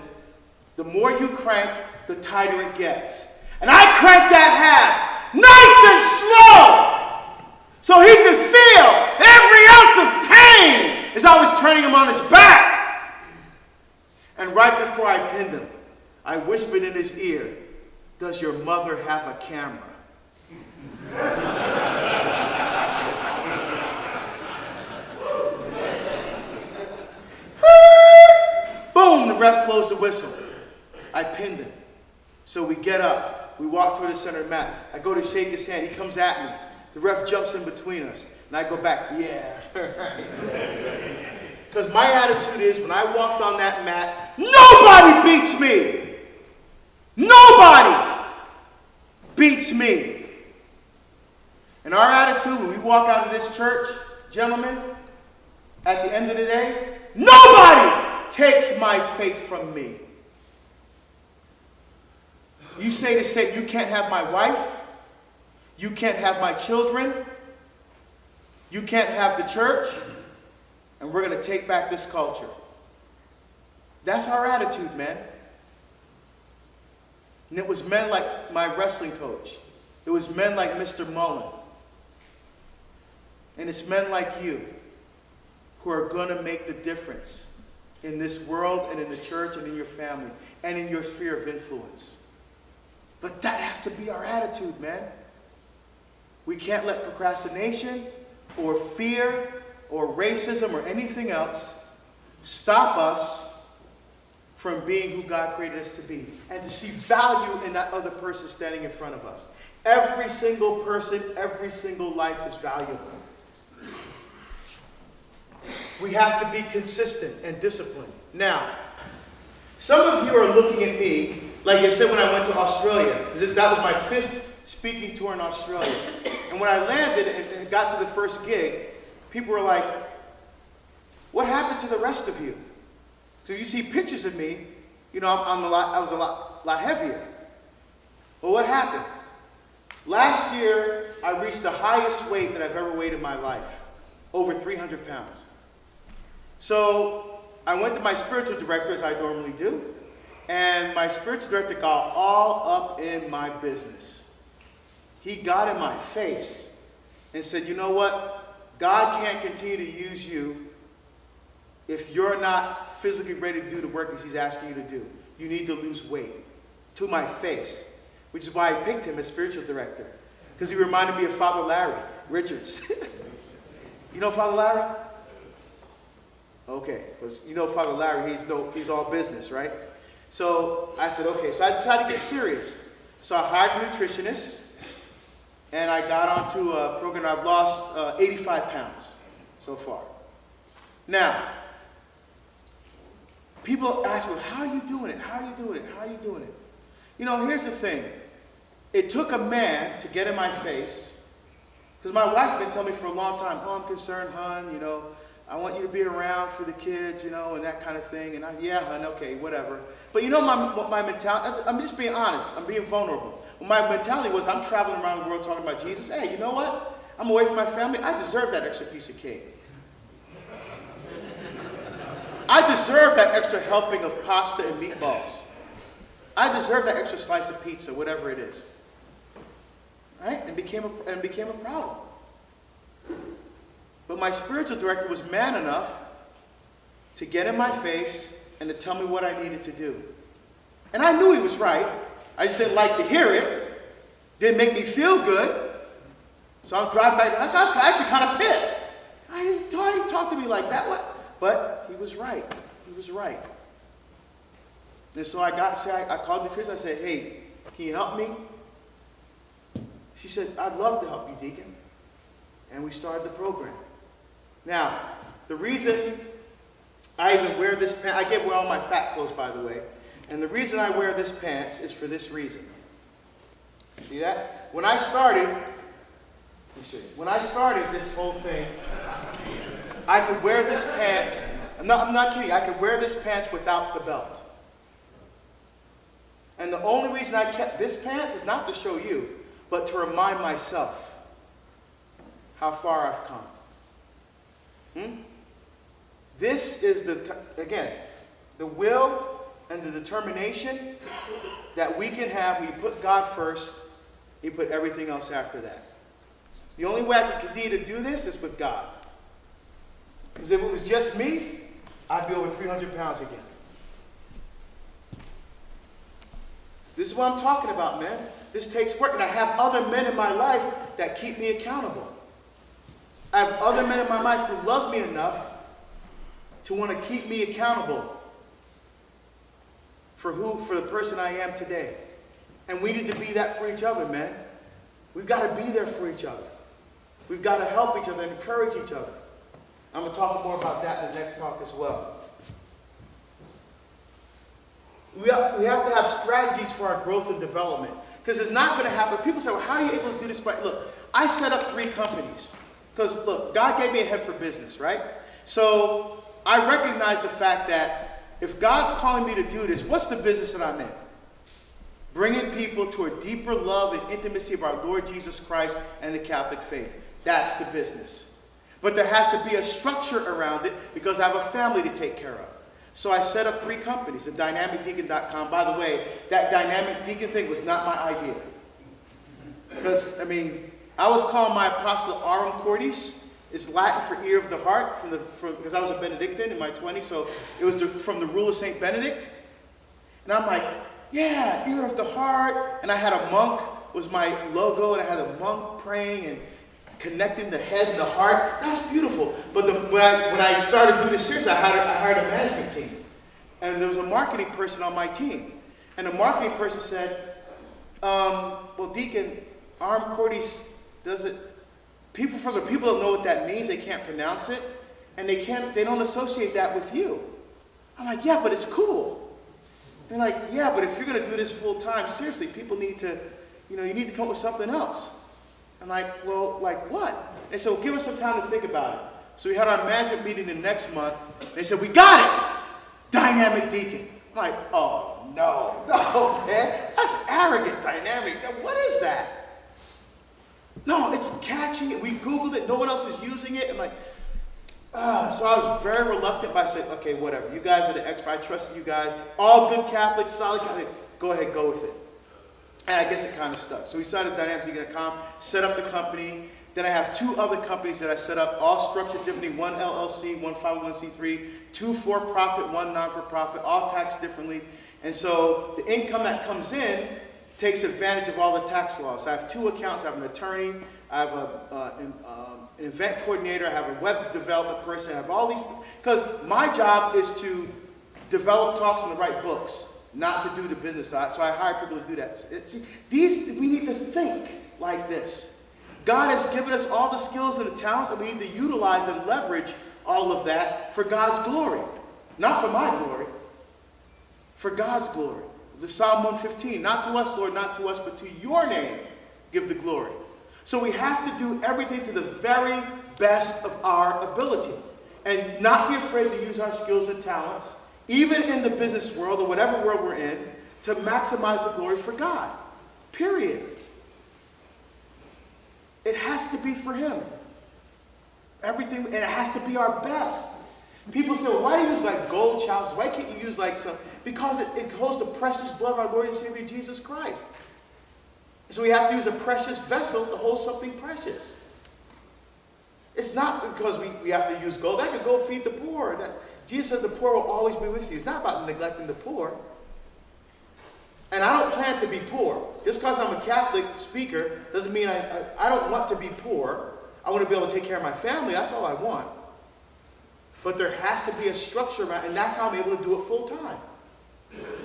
the more you crank, the tighter it gets. And I crank that half nice and slow so he could feel every ounce of pain as I was turning him on his back. And right before I pinned him, I whispered in his ear, "Does your mother have a camera?" ref blows the whistle. I pinned him. So we get up. We walk toward the center of the mat. I go to shake his hand. He comes at me. The ref jumps in between us. And I go back, yeah. Because my attitude is, when I walked on that mat, nobody beats me. Nobody beats me. And our attitude when we walk out of this church, gentlemen, at the end of the day, nobody takes my faith from me. You say to Satan, you can't have my wife. You can't have my children. You can't have the church. And we're going to take back this culture. That's our attitude, man. And it was men like my wrestling coach. It was men like Mr. Mullen. And it's men like you who are going to make the difference in this world and in the church and in your family and in your sphere of influence. But that has to be our attitude, man. We can't let procrastination or fear or racism or anything else stop us from being who God created us to be and to see value in that other person standing in front of us. Every single person, every single life is valuable. We have to be consistent and disciplined. Now, some of you are looking at me, like I said when I went to Australia, because that was my 5th speaking tour in Australia. And when I landed and got to the first gig, people were like, what happened to the rest of you? So you see pictures of me, you know, I was a lot heavier. Well, what happened? Last year, I reached the highest weight that I've ever weighed in my life, over 300 pounds. So I went to my spiritual director, as I normally do, and my spiritual director got all up in my business. He got in my face and said, you know what? God can't continue to use you if you're not physically ready to do the work he's asking you to do. You need to lose weight. To my face. Which is why I picked him as spiritual director. Because he reminded me of Father Larry Richards. You know Father Larry? Okay, because you know Father Larry, he's all business, right? So I said, okay. So I decided to get serious. So I hired a nutritionist. And I got onto a program. I've lost 85 pounds so far. Now, people ask me, how are you doing it? How are you doing it? How are you doing it? You know, here's the thing. It took a man to get in my face. Because my wife had been telling me for a long time, oh, I'm concerned, hon, you know. I want you to be around for the kids, you know, and that kind of thing. And yeah, hon, okay, whatever. But you know my mentality, I'm just being honest. I'm being vulnerable. Well, my mentality was, I'm traveling around the world talking about Jesus. Hey, you know what? I'm away from my family. I deserve that extra piece of cake. I deserve that extra helping of pasta and meatballs. I deserve that extra slice of pizza, whatever it is. Right? And became a problem. But my spiritual director was man enough to get in my face and to tell me what I needed to do. And I knew he was right. I just didn't like to hear it. Didn't make me feel good. So I'm driving back. I was actually kind of pissed. He talked to me like that. What? But he was right. He was right. And so I called the nutritionist. I said, hey, can you help me? She said, I'd love to help you, Deacon. And we started the program. Now, the reason I even wear this pants, I get wear all my fat clothes, by the way. And the reason I wear this pants is for this reason. See that? When I started this whole thing, I could wear this pants. I'm not kidding. I could wear this pants without the belt. And the only reason I kept this pants is not to show you, but to remind myself how far I've come. This is the will and the determination that we can have when you put God first, you put everything else after that. The only way I can continue to do this is with God. Because if it was just me, I'd be over 300 pounds again. This is what I'm talking about, man. This takes work. And I have other men in my life that keep me accountable. I have other men in my life who love me enough to want to keep me accountable. for the person I am today. And we need to be that for each other, man. We've got to be there for each other. We've got to help each other and encourage each other. I'm going to talk more about that in the next talk as well. We have to have strategies for our growth and development. Because it's not going to happen. People say, well, how are you able to do this? Look, I set up 3 companies. Because, look, God gave me a head for business, right? So I recognize the fact that if God's calling me to do this, what's the business that I'm in? Bringing people to a deeper love and intimacy of our Lord Jesus Christ and the Catholic faith. That's the business. But there has to be a structure around it because I have a family to take care of. So I set up 3 companies, the dynamicdeacon.com. By the way, that dynamic deacon thing was not my idea. Because, I was calling my apostle Aurum Cordis. It's Latin for ear of the heart, because I was a Benedictine in my 20s, so it was from the rule of St. Benedict. And I'm like, yeah, ear of the heart. And I had a monk, was my logo, and I had a monk praying and connecting the head and the heart. That's beautiful. But when I started doing this seriously, I hired a management team. And there was a marketing person on my team. And the marketing person said, well, Deacon, Aurum Cordis does it. People don't know what that means. They can't pronounce it. And they don't associate that with you. I'm like, yeah, but it's cool. They're like, yeah, but if you're going to do this full time, seriously, people need to, you need to come up with something else. I'm like, well, like what? They said, well, give us some time to think about it. So we had our management meeting the next month. They said, we got it! Dynamic deacon. I'm like, oh, no, man. That's arrogant, dynamic. What is that? No, it's catchy. We Googled it. No one else is using it. I'm like, so I was very reluctant, but I said, okay, whatever. You guys are the experts. I trust you guys. All good Catholics, solid Catholics. Go ahead, go with it. And I guess it kind of stuck. So we started dynamicdeacon.com, set up the company. Then I have 2 other companies that I set up, all structured differently. 1 LLC, 1 501c3, 2 for-profit, 1 non-for-profit, all taxed differently. And so the income that comes in takes advantage of all the tax laws. So I have 2 accounts. I have an attorney. I have an event coordinator. I have a web development person. I have all these. Because my job is to develop talks and to write books, not to do the business side. So I hire people to do that. We need to think like this. God has given us all the skills and the talents, and we need to utilize and leverage all of that for God's glory. Not for my glory, for God's glory. The Psalm 115, not to us, Lord, not to us, but to your name give the glory. So we have to do everything to the very best of our ability and not be afraid to use our skills and talents, even in the business world or whatever world we're in, to maximize the glory for God. Period. It has to be for him. Everything, and it has to be our best. People say, well, why do you use like gold chalice? Why can't you use like some? Because it holds the precious blood of our Lord and Savior Jesus Christ. So we have to use a precious vessel to hold something precious. It's not because we have to use gold. That could go feed the poor. Jesus says the poor will always be with you. It's not about neglecting the poor. And I don't plan to be poor. Just because I'm a Catholic speaker doesn't mean I don't want to be poor. I want to be able to take care of my family. That's all I want. But there has to be a structure around it, and that's how I'm able to do it full time.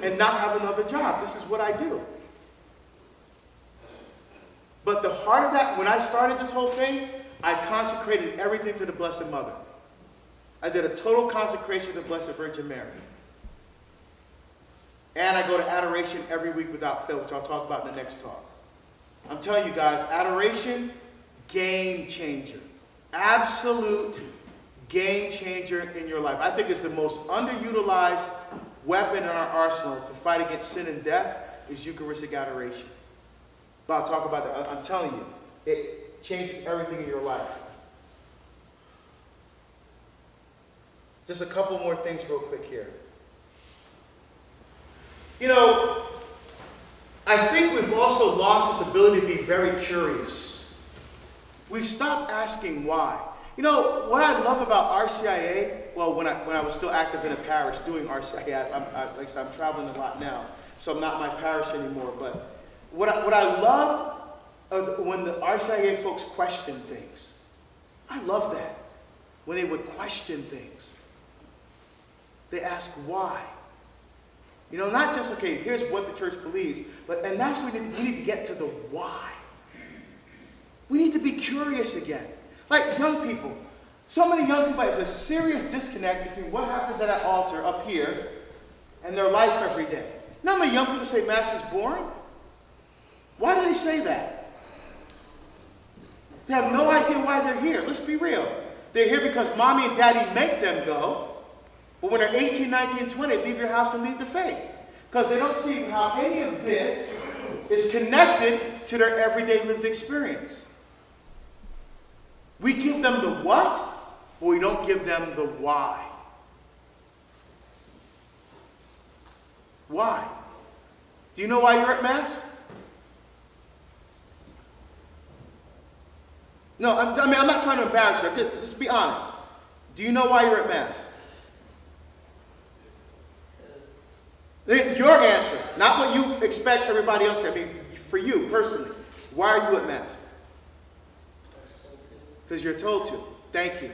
And not have another job. This is what I do. But the heart of that, when I started this whole thing, I consecrated everything to the Blessed Mother. I did a total consecration to the Blessed Virgin Mary. And I go to adoration every week without fail, which I'll talk about in the next talk. I'm telling you guys, adoration, game changer. Absolute game changer in your life. I think it's the most underutilized weapon in our arsenal to fight against sin and death is Eucharistic adoration. But I'll talk about that. I'm telling you, it changes everything in your life. Just a couple more things real quick here. You know, I think we've also lost this ability to be very curious. We've stopped asking why. You know, what I love about RCIA, well, when I was still active in a parish doing RCIA, like I said, I'm traveling a lot now, so I'm not in my parish anymore, but what I loved when the RCIA folks question things. I love that. When they would question things. They ask why. You know, not just, okay, here's what the church believes, and that's where we need to get to the why. We need to be curious again. Like young people. So many young people, there's a serious disconnect between what happens at that altar up here and their life every day. You know how many young people say Mass is boring? Why do they say that? They have no idea why they're here. Let's be real. They're here because mommy and daddy make them go. But when they're 18, 19, 20, leave your house and leave the faith. Because they don't see how any of this is connected to their everyday lived experience. We give them the what, but we don't give them the why. Why? Do you know why you're at Mass? No, I'm not trying to embarrass you. Just be honest. Do you know why you're at Mass? Your answer, not what you expect everybody else to. I mean, for you personally, why are you at Mass? Because you're told to. Thank you.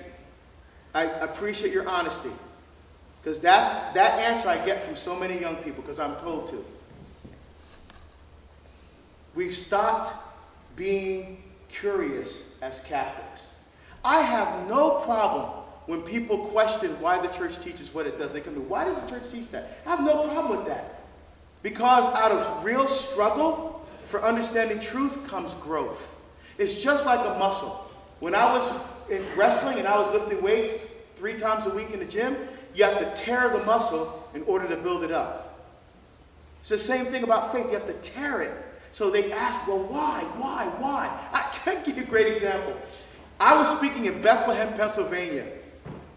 I appreciate your honesty. Because that answer I get from so many young people, because I'm told to. We've stopped being curious as Catholics. I have no problem when people question why the church teaches what it does. They come to me, why does the church teach that? I have no problem with that. Because out of real struggle for understanding truth comes growth. It's just like a muscle. When I was in wrestling and I was lifting weights 3 times a week in the gym, you have to tear the muscle in order to build it up. It's the same thing about faith. You have to tear it. So they ask, well, why? I can give you a great example. I was speaking in Bethlehem, Pennsylvania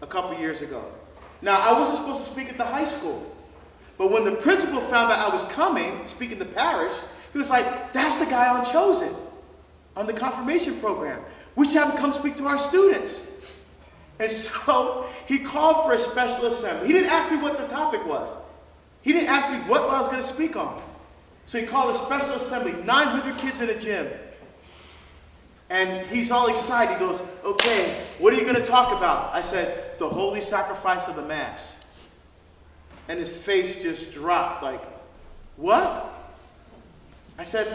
a couple years ago. Now, I wasn't supposed to speak at the high school. But when the principal found out I was coming to speak in the parish, he was like, that's the guy on Chosen, on the confirmation program. We should have him come speak to our students. And so he called for a special assembly. He didn't ask me what the topic was. He didn't ask me what I was going to speak on. So he called a special assembly, 900 kids in a gym. And he's all excited. He goes, okay, what are you going to talk about? I said, the holy sacrifice of the Mass. And his face just dropped like, what? I said,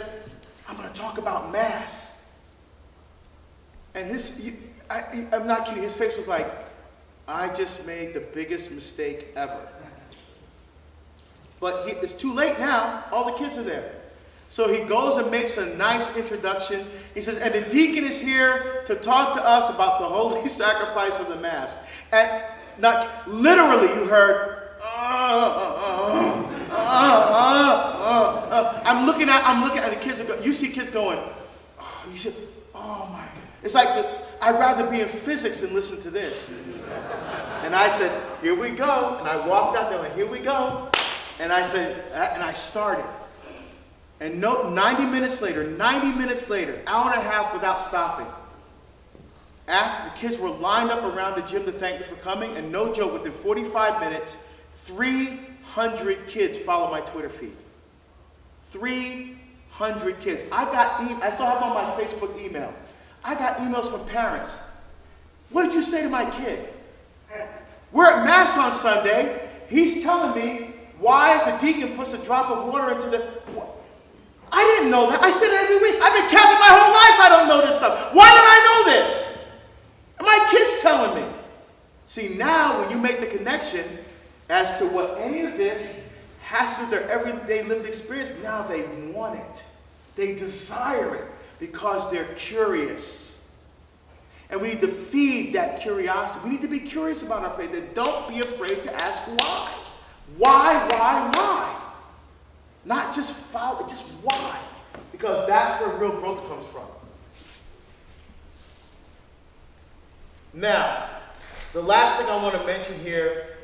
I'm going to talk about Mass. And I'm not kidding, his face was like, I just made the biggest mistake ever. But it's too late now. All the kids are there. So he goes and makes a nice introduction. He says, and the deacon is here to talk to us about the holy sacrifice of the Mass. And not literally you heard, I'm looking at the kids. You see kids going, oh, you said, oh my. It's like, I'd rather be in physics than listen to this. And I said, here we go. And I walked out there like, here we go. And I said, and I started. And 90 minutes later, hour and a half without stopping. After the kids were lined up around the gym to thank me for coming, and no joke, within 45 minutes, 300 kids follow my Twitter feed. 300 kids. I still have on my Facebook email. I got emails from parents. What did you say to my kid? We're at Mass on Sunday. He's telling me why the deacon puts a drop of water into the... I didn't know that. I said it every week. I've been Catholic my whole life. I don't know this stuff. Why did I know this? And my kid's telling me. See, now when you make the connection as to what any of this has to do with their everyday lived experience, now they want it. They desire it because they're curious. And we need to feed that curiosity. We need to be curious about our faith. And don't be afraid to ask why. Why? Not just follow, just why. Because that's where real growth comes from. Now, the last thing I want to mention here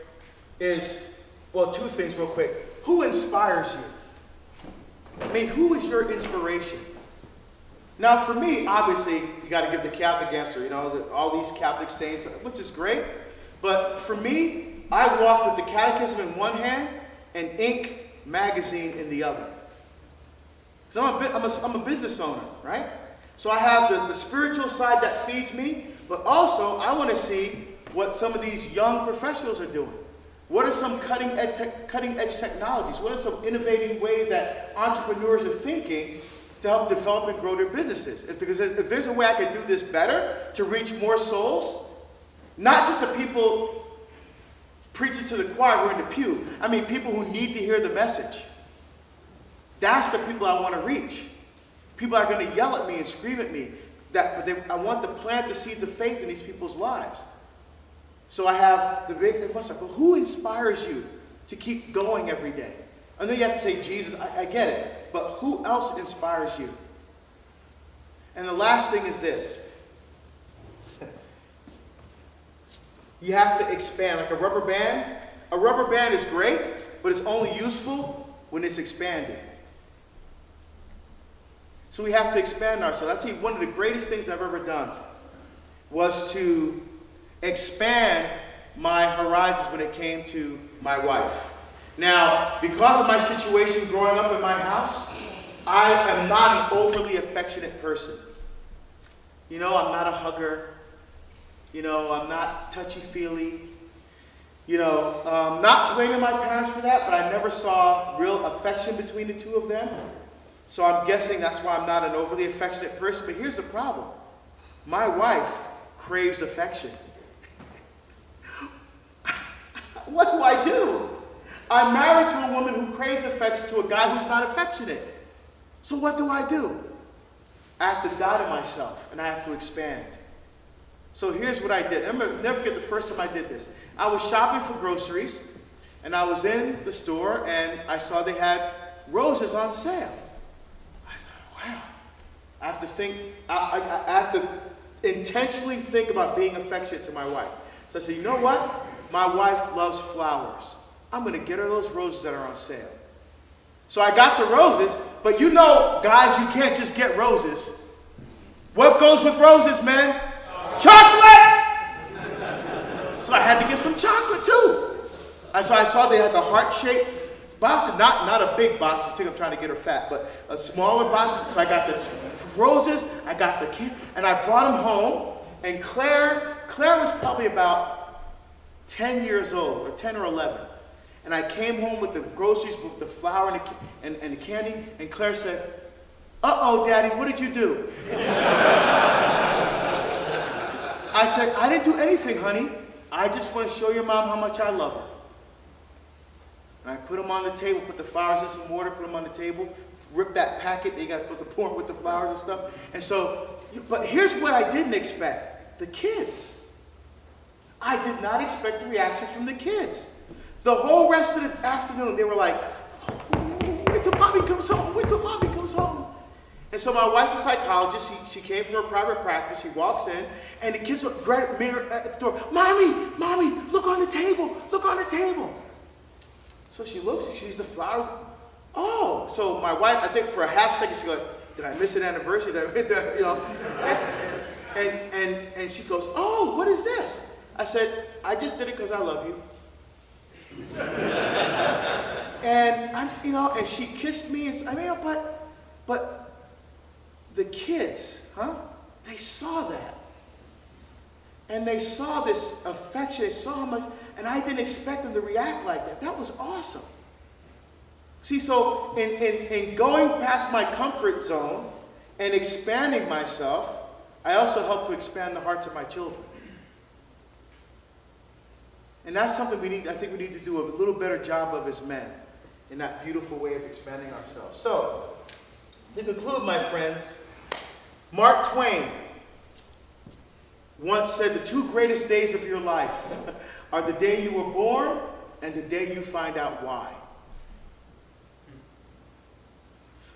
is, well, 2 things real quick. Who inspires you? I mean, who is your inspiration? Now, for me, obviously, you got to give the Catholic answer, all these Catholic saints, which is great. But for me, I walk with the Catechism in one hand and Inc. magazine in the other. Because I'm a business owner, right? So I have the spiritual side that feeds me, but also I want to see what some of these young professionals are doing. What are some cutting edge technologies? What are some innovative ways that entrepreneurs are thinking to help develop and grow their businesses? Because if there's a way I could do this better to reach more souls, not just the people preaching to the choir who are in the pew. I mean, people who need to hear the message. That's the people I want to reach. People are going to yell at me and scream at me. I want to plant the seeds of faith in these people's lives. So I have the big question, well, who inspires you to keep going every day? I know you have to say Jesus, I get it, but who else inspires you? And the last thing is this. You have to expand, like a rubber band. A rubber band is great, but it's only useful when it's expanded. So we have to expand ourselves. I see one of the greatest things I've ever done was to expand my horizons when it came to my wife. Now, because of my situation growing up in my house, I am not an overly affectionate person. You know, I'm not a hugger. You know, I'm not touchy-feely. You know, not blaming my parents for that, but I never saw real affection between the two of them. So I'm guessing that's why I'm not an overly affectionate person. But here's the problem. My wife craves affection. What do I do? I'm married to a woman who craves affection to a guy who's not affectionate. So what do? I have to die to myself, and I have to expand. So here's what I did. Never forget the first time I did this. I was shopping for groceries, and I was in the store, and I saw they had roses on sale. I said, wow. I have to think, I have to intentionally think about being affectionate to my wife. So I said, you know what? My wife loves flowers. I'm going to get her those roses that are on sale. So I got the roses, but you know, guys, you can't just get roses. What goes with roses, man? Chocolate! So I had to get some chocolate too. So I saw they had the heart-shaped box, not a big box. I think I'm trying to get her fat, but a smaller box. So I got the roses, I got the kid, and I brought them home. And Claire was probably about 10 years old, or 10 or 11. And I came home with the groceries, with the flour and the candy, and Claire said, "Uh-oh, Daddy, what did you do?" I said, "I didn't do anything, honey. I just want to show your mom how much I love her." And I put them on the table, put the flowers in some water, put them on the table, rip that packet, they got to put the pork with the flowers and stuff. And so, but here's what I didn't expect. The kids. I did not expect the reaction from the kids. The whole rest of the afternoon, they were like, "Wait till Mommy comes home, wait till Mommy comes home." And so my wife's a psychologist. She came from her private practice. She walks in, and the kids meet her at the door. Mommy, look on the table, look on the table. So she looks, she sees the flowers. Oh, so my wife, I think for a half second, she goes, "Did I miss an anniversary? Did I miss the, you know?" And she goes, "Oh, what is this?" I said, "I just did it because I love you." And and she kissed me, and but the kids, they saw that. And they saw this affection, they saw how much, and I didn't expect them to react like that. That was awesome. See, so in going past my comfort zone and expanding myself, I also help to expand the hearts of my children. And that's something I think we need to do a little better job of as men, in that beautiful way of expanding ourselves. So, to conclude, my friends, Mark Twain once said the two greatest days of your life are the day you were born and the day you find out why.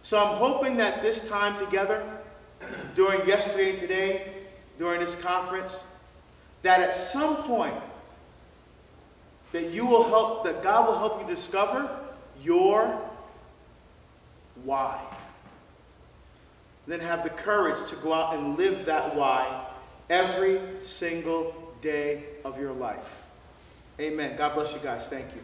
So I'm hoping that this time together, during yesterday and today, during this conference, that at some point, that God will help you discover your why. Then have the courage to go out and live that why every single day of your life. Amen. God bless you guys. Thank you.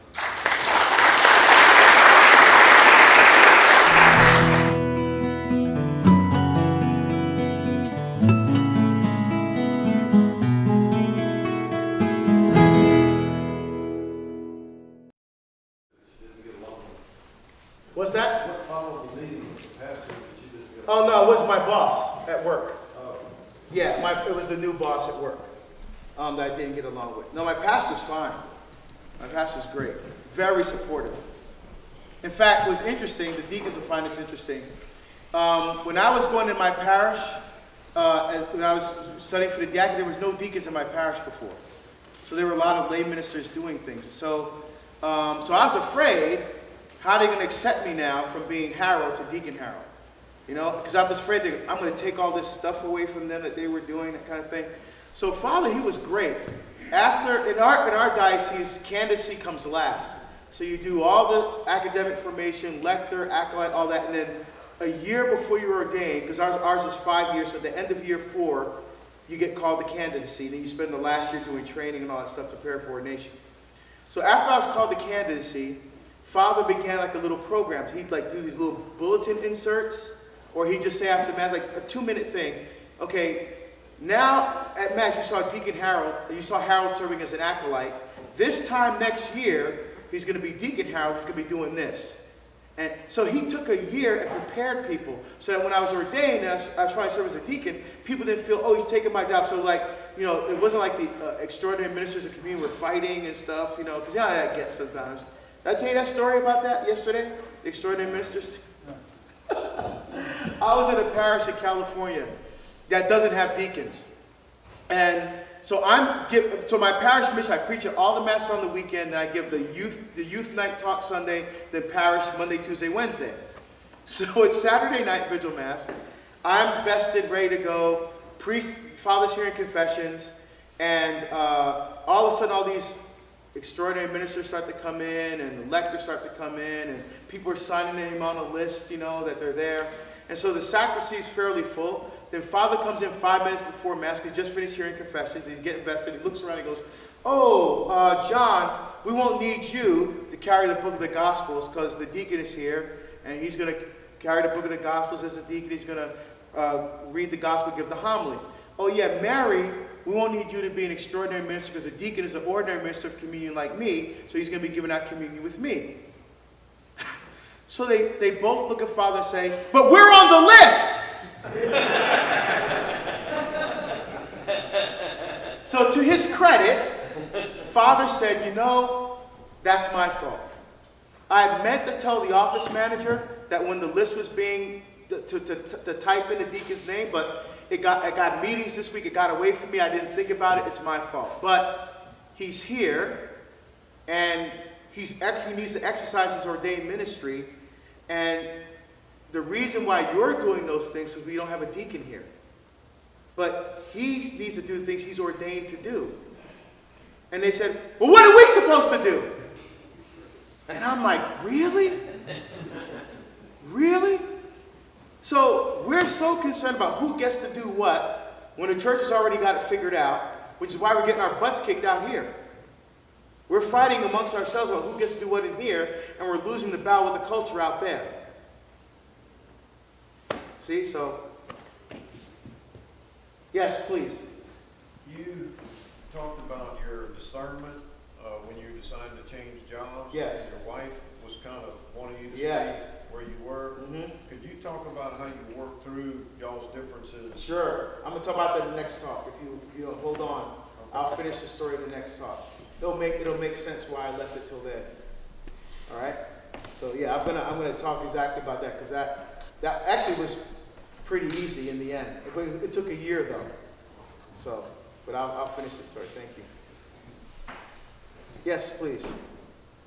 What's that? What followed the leading of the pastor that you didn't get? Oh, no, it was my boss at work. Oh, Yeah, it was the new boss at work that I didn't get along with. No, my pastor's fine. My pastor's great. Very supportive. In fact, it was interesting, the deacons will find this interesting. When I was going in my parish, when I was studying for the diaconate, there was no deacons in my parish before. So there were a lot of lay ministers doing things. So I was afraid, how are they going to accept me now from being Harold to Deacon Harold? You know, because I was afraid that I'm going to take all this stuff away from them that they were doing, that kind of thing. So Father, he was great. In our diocese, candidacy comes last. So you do all the academic formation, lector, acolyte, all that, and then a year before you're ordained, because ours is 5 years, so at the end of year 4, you get called to candidacy. Then you spend the last year doing training and all that stuff to prepare for ordination. So after I was called to candidacy, Father began like a little program. He'd like do these little bulletin inserts, or he'd just say after Mass, like a 2-minute thing. Okay, now at Mass you saw Deacon Harold, you saw Harold serving as an acolyte. This time next year, he's going to be Deacon Harold, he's going to be doing this. And so he took a year and prepared people so that when I was ordained, I was trying to serve as a deacon, people didn't feel, oh, he's taking my job. So like, you know, it wasn't like the extraordinary ministers of communion were fighting and stuff, you know, because you know how that gets sometimes. Did I tell you that story about that yesterday? The extraordinary ministers? I was in a parish in California that doesn't have deacons. And so my parish mission, I preach at all the Mass on the weekend, and I give the youth night talk Sunday, then parish Monday, Tuesday, Wednesday. So it's Saturday night vigil Mass. I'm vested, ready to go. Father's hearing confessions, and all of a sudden all these extraordinary ministers start to come in, and the lectors start to come in, and people are signing their name on a list, you know, that they're there. And so the sacristy is fairly full. Then Father comes in 5 minutes before Mass. He's just finished hearing confessions. He's getting vested. He looks around and goes, oh, John, we won't need you to carry the book of the Gospels because the deacon is here, and he's going to carry the book of the Gospels as a deacon. He's going to read the Gospel, give the homily. Oh, yeah, Mary, we won't need you to be an extraordinary minister because the deacon is an ordinary minister of communion like me, so he's going to be giving out communion with me. So they both look at Father and say, but we're on the list! So to his credit, Father said, you know, that's my fault. I meant to tell the office manager that when the list was being, to type in the deacon's name, but I got meetings this week, it got away from me, I didn't think about it, it's my fault. But he's here, and he needs to exercise his ordained ministry, and the reason why you're doing those things is we don't have a deacon here. But he needs to do things he's ordained to do. And they said, well, what are we supposed to do? And I'm like, really? Really? So we're so concerned about who gets to do what when the church has already got it figured out, which is why we're getting our butts kicked out here. We're fighting amongst ourselves about who gets to do what in here, and we're losing the battle with the culture out there. See, so, yes, please. you talked about your discernment when you decided to change jobs. Yes. Your wife was kind of wanting you to Yes. stay where you were. Mm-hmm. Could you talk about how you worked through y'all's differences? Sure. I'm going to talk about that in the next talk. If you hold on, I'll finish the story in the next talk. It'll make sense why I left it till then. All right? So yeah, I'm gonna talk exactly about that because that actually was pretty easy in the end. It took a year though. So, but I'll finish the story. Thank you. Yes, please.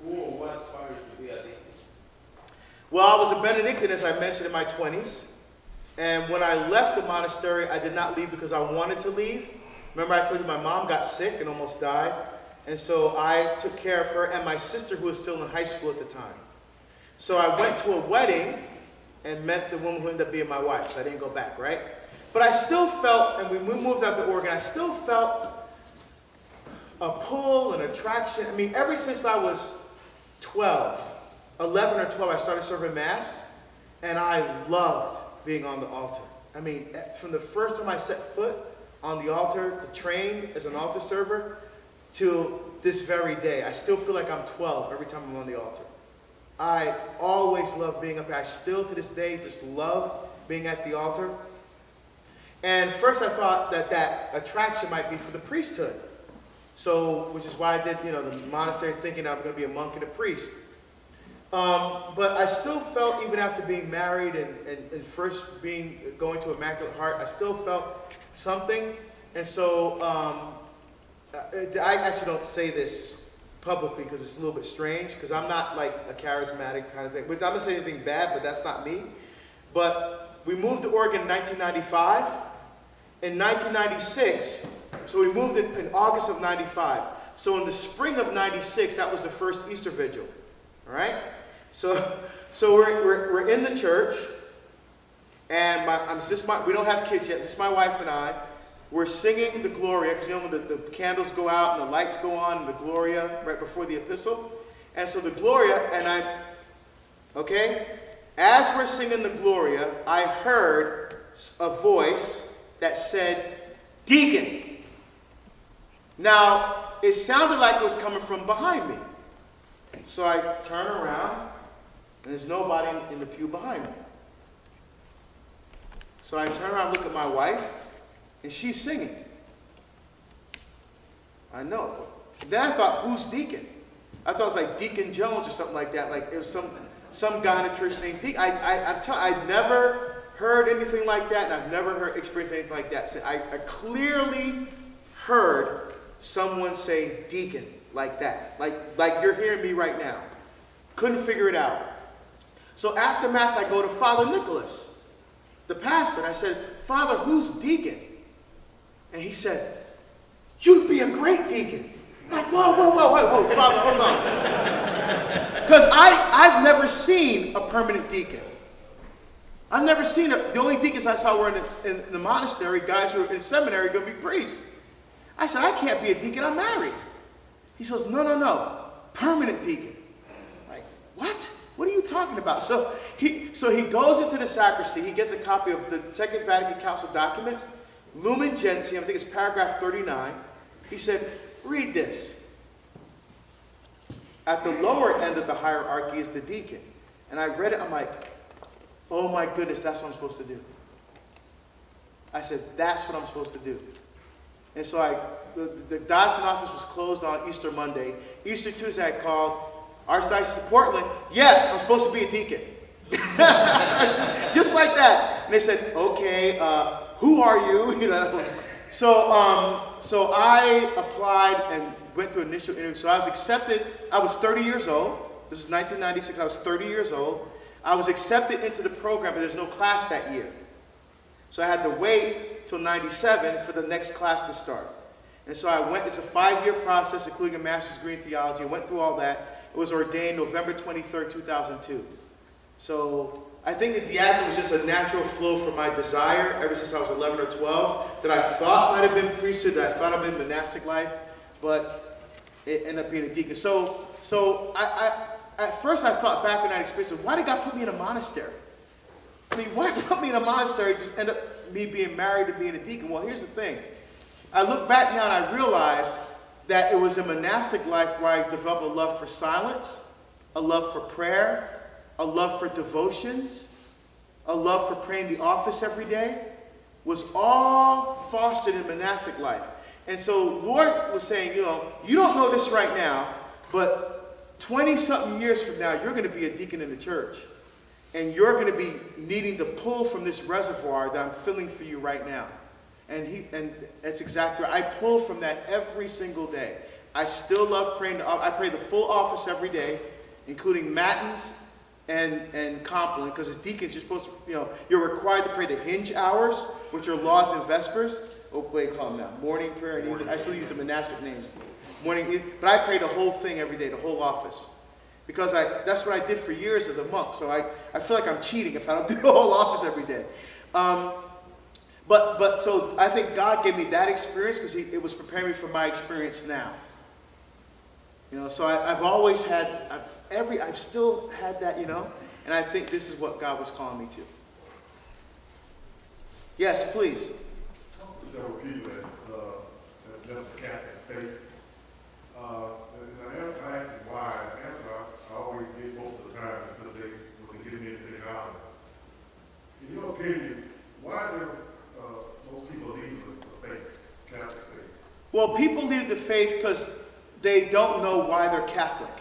What inspired you to be a deacon? Well, I was a Benedictine, as I mentioned, in my 20s. And when I left the monastery, I did not leave because I wanted to leave. Remember I told you my mom got sick and almost died? And so I took care of her and my sister who was still in high school at the time. So I went to a wedding and met the woman who ended up being my wife. So I didn't go back, right? But I still felt, and when we moved out to Oregon, I still felt a pull, an attraction. I mean, ever since I was 11 or 12, I started serving Mass, and I loved being on the altar. I mean, from the first time I set foot on the altar to train as an altar server to this very day, I still feel like I'm 12 every time I'm on the altar. I always loved being up here. I still, to this day, just love being at the altar. And first I thought that attraction might be for the priesthood. So, which is why I did, the monastery, thinking I was going to be a monk and a priest. But I still felt, even after being married and first going to Immaculate Heart, I still felt something. And so I actually don't say this publicly because it's a little bit strange, because I'm not like a charismatic kind of thing. But I'm not saying anything bad, but that's not me. But we moved to Oregon in 1995. In 1996, so we moved in August of 95. So in the spring of 96, that was the first Easter Vigil. All right? So we're in the church, and we don't have kids yet, just my wife and I. We're singing the Gloria, because when the candles go out and the lights go on, and the Gloria right before the epistle. And so the Gloria, as we're singing the Gloria, I heard a voice that said, "Deacon." Now, it sounded like it was coming from behind me. So I turn around, and there's nobody in the pew behind me. So I turn around and look at my wife, and she's singing. I know. Then I thought, who's Deacon? I thought it was like Deacon Jones or something like that. Like it was some guy in the church named Deacon. I've never heard anything like that, and I've never experienced anything like that. So I clearly heard someone say deacon like that. Like you're hearing me right now. Couldn't figure it out. So after Mass, I go to Father Nicholas, the pastor, and I said, "Father, who's deacon?" And he said, "You'd be a great deacon." I'm like, whoa, Father, hold on. Because I've never seen a permanent deacon. I've never seen it. The only deacons I saw were in the monastery, guys who were in seminary going to be priests. I said, "I can't be a deacon, I'm married." He says, no, permanent deacon. I'm like, what? What are you talking about? So he goes into the sacristy, he gets a copy of the Second Vatican Council documents, Lumen Gentium, I think it's paragraph 39. He said, "Read this. At the lower end of the hierarchy is the deacon." And I read it, I'm like, oh my goodness, that's what I'm supposed to do. I said, that's what I'm supposed to do. And so the diocesan office was closed on Easter Monday. Easter Tuesday I called Archdiocese of Portland. Yes, I'm supposed to be a deacon. Just like that. And they said, "Okay, who are you?" So I applied and went through initial interview. So I was accepted. I was 30 years old. This was 1996. I was 30 years old. I was accepted into the program, but there's no class that year. So I had to wait till 97 for the next class to start. And so I went, it's a 5-year process, including a master's degree in theology. I went through all that. It was ordained November 23rd, 2002. So I think that the act was just a natural flow from my desire ever since I was 11 or 12, that I thought might have been priesthood, that I thought I'd been monastic life, but it ended up being a deacon. So I at first I thought back in that experience, why did God put me in a monastery? I mean, why put me in a monastery and just end up me being married to being a deacon? Well, here's the thing. I look back now and I realize that it was a monastic life where I developed a love for silence, a love for prayer, a love for devotions, a love for praying the office every day, was all fostered in monastic life. And so Lord was saying, you don't know this right now, but 20-something years from now, you're going to be a deacon in the church. And you're going to be needing to pull from this reservoir that I'm filling for you right now. And that's exactly right. I pull from that every single day. I still love praying. I pray the full office every day, including matins and compline, because as deacons, you're supposed to, you're required to pray the hinge hours, which are laws and vespers. Oh, what do you call them now? Morning prayer and evening. I still use the monastic names. Morning, but I pray the whole thing every day, the whole office. Because that's what I did for years as a monk. So I feel like I'm cheating if I don't do the whole office every day. But so I think God gave me that experience because it was preparing me for my experience now. So I've always had, I've still had that, and I think this is what God was calling me to. Yes, please. Talk to several people that left the Catholic faith. And I asked them why. The answer I always get most of the time opinion, why do most people leave the faith, Catholic faith? Well, people leave the faith because they don't know why they're Catholic.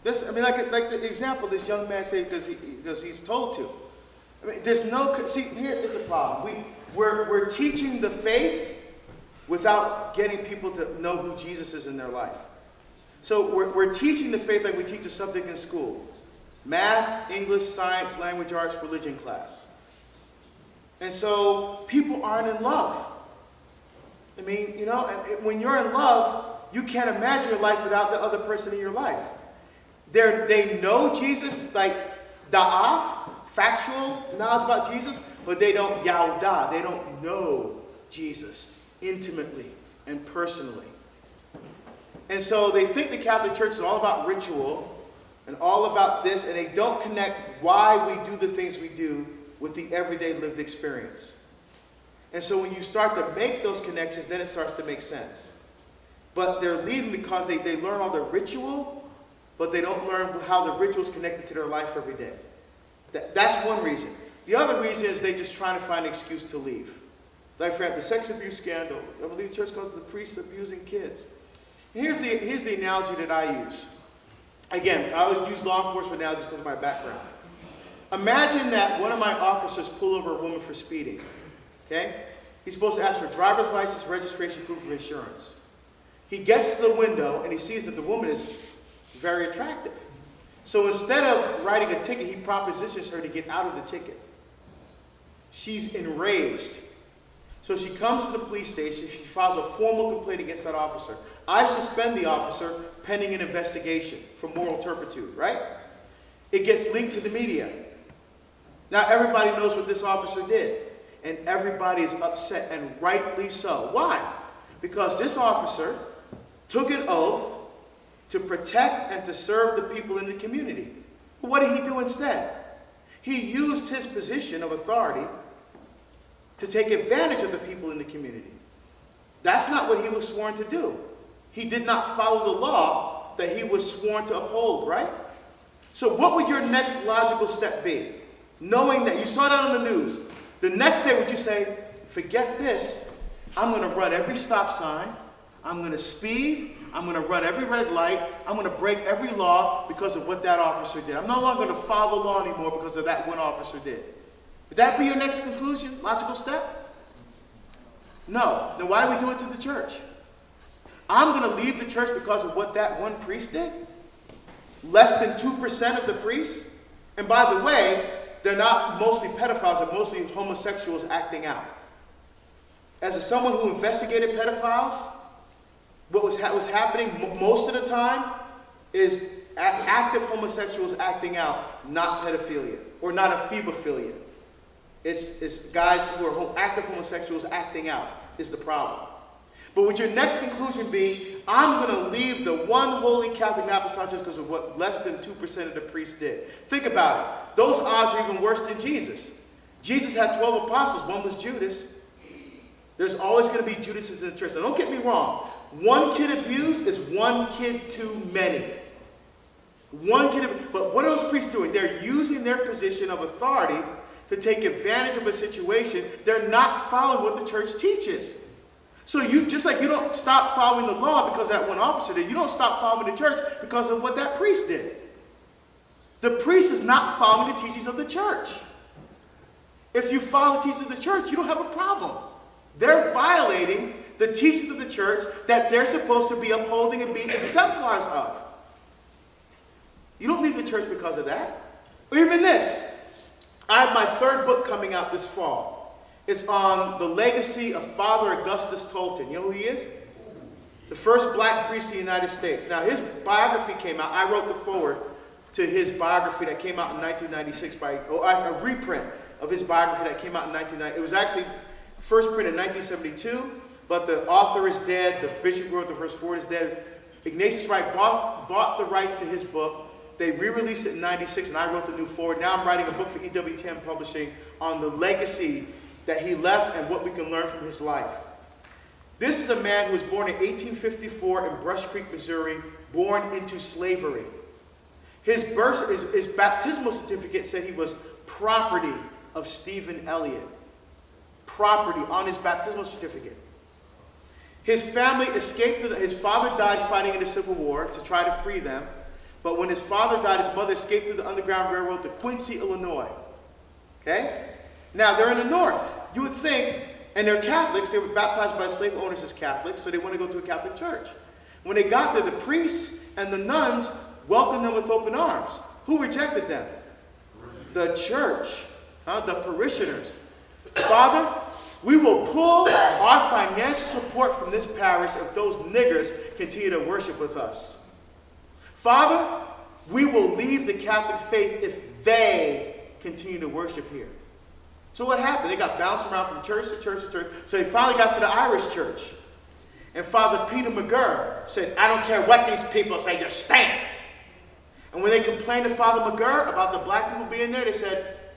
This, I mean, like the example this young man said because he's told to. I mean, there's no, see, here is the problem. We're teaching the faith without getting people to know who Jesus is in their life. So we're teaching the faith like we teach a subject in school. Math, English, science, language arts, religion class. And so people aren't in love. I mean, you know, and when you're in love, you can't imagine your life without the other person in your life. They know Jesus, like da'af, factual knowledge about Jesus, but they don't yaudah, they don't know Jesus intimately and personally. And so they think the Catholic Church is all about ritual and all about this, and they don't connect why we do the things we do with the everyday lived experience. And so when you start to make those connections, then it starts to make sense. But they're leaving because they learn all the ritual, but they don't learn how the ritual is connected to their life every day. That's one reason. The other reason is they're just trying to find an excuse to leave. Like for example, the sex abuse scandal. I believe the church calls it the priests abusing kids. Here's the analogy that I use. Again, I always use law enforcement analogies because of my background. Imagine that one of my officers pull over a woman for speeding. Okay? He's supposed to ask for driver's license, registration, proof of insurance. He gets to the window and he sees that the woman is very attractive. So instead of writing a ticket, he propositions her to get out of the ticket. She's enraged. So she comes to the police station. She files a formal complaint against that officer. I suspend the officer pending an investigation for moral turpitude, right? It gets leaked to the media. Now everybody knows what this officer did. And everybody is upset, and rightly so. Why? Because this officer took an oath to protect and to serve the people in the community. But what did he do instead? He used his position of authority to take advantage of the people in the community. That's not what he was sworn to do. He did not follow the law that he was sworn to uphold, right? So what would your next logical step be? Knowing that you saw that on the news, the next day would you say, forget this, I'm going to run every stop sign, I'm going to speed, I'm going to run every red light, I'm going to break every law because of what that officer did. I'm no longer going to follow the law anymore because of that one officer did. Would that be your next conclusion, logical step? No. Then why do we do it to the church? I'm going to leave the church because of what that one priest did? Less than 2% of the priests? And by the way, they're not mostly pedophiles, they're mostly homosexuals acting out. As someone who investigated pedophiles, what was happening most of the time is active homosexuals acting out, not pedophilia, or not ephebophilia. It's guys who are active homosexuals acting out is the problem. But would your next conclusion be, I'm going to leave the one holy Catholic and Apostolic Church because of what less than 2% of the priests did? Think about it. Those odds are even worse than Jesus. Jesus had 12 apostles. One was Judas. There's always going to be Judases in the church. Now, don't get me wrong. One kid abused is one kid too many. One kid, but what are those priests doing? They're using their position of authority to take advantage of a situation. They're not following what the church teaches. So you, just like you don't stop following the law because that one officer did, you don't stop following the church because of what that priest did. The priest is not following the teachings of the church. If you follow the teachings of the church, you don't have a problem. They're violating the teachings of the church that they're supposed to be upholding and being exemplars of. You don't leave the church because of that. Or even this. I have my third book coming out this fall. It's on the legacy of Father Augustus Tolton. You know who he is? The first black priest in the United States. Now, his biography came out. I wrote the foreword to his biography that came out in 1996 a reprint of his biography that came out in 1990. It was actually first printed in 1972, but the author is dead. The bishop who wrote the first foreword is dead. Ignatius Wright bought the rights to his book. They re-released it in 96, and I wrote the new foreword. Now I'm writing a book for EWTN Publishing on the legacy that he left and what we can learn from his life. This is a man who was born in 1854 in Brush Creek, Missouri, born into slavery. His baptismal certificate said he was property of Stephen Elliott property on his baptismal certificate. His family escaped. His father died fighting in the Civil War to try to free them. But when his father died, his mother escaped through the Underground Railroad to Quincy, Illinois. Okay? Now, they're in the north. You would think, and they're Catholics. They were baptized by slave owners as Catholics, so they want to go to a Catholic church. When they got there, the priests and the nuns welcomed them with open arms. Who rejected them? The church, the parishioners. Father, we will pull our financial support from this parish if those niggers continue to worship with us. Father, we will leave the Catholic faith if they continue to worship here. So what happened? They got bounced around from church to church to church. So they finally got to the Irish church. And Father Peter McGurr said, I don't care what these people say, you're staying. And when they complained to Father McGurr about the black people being there,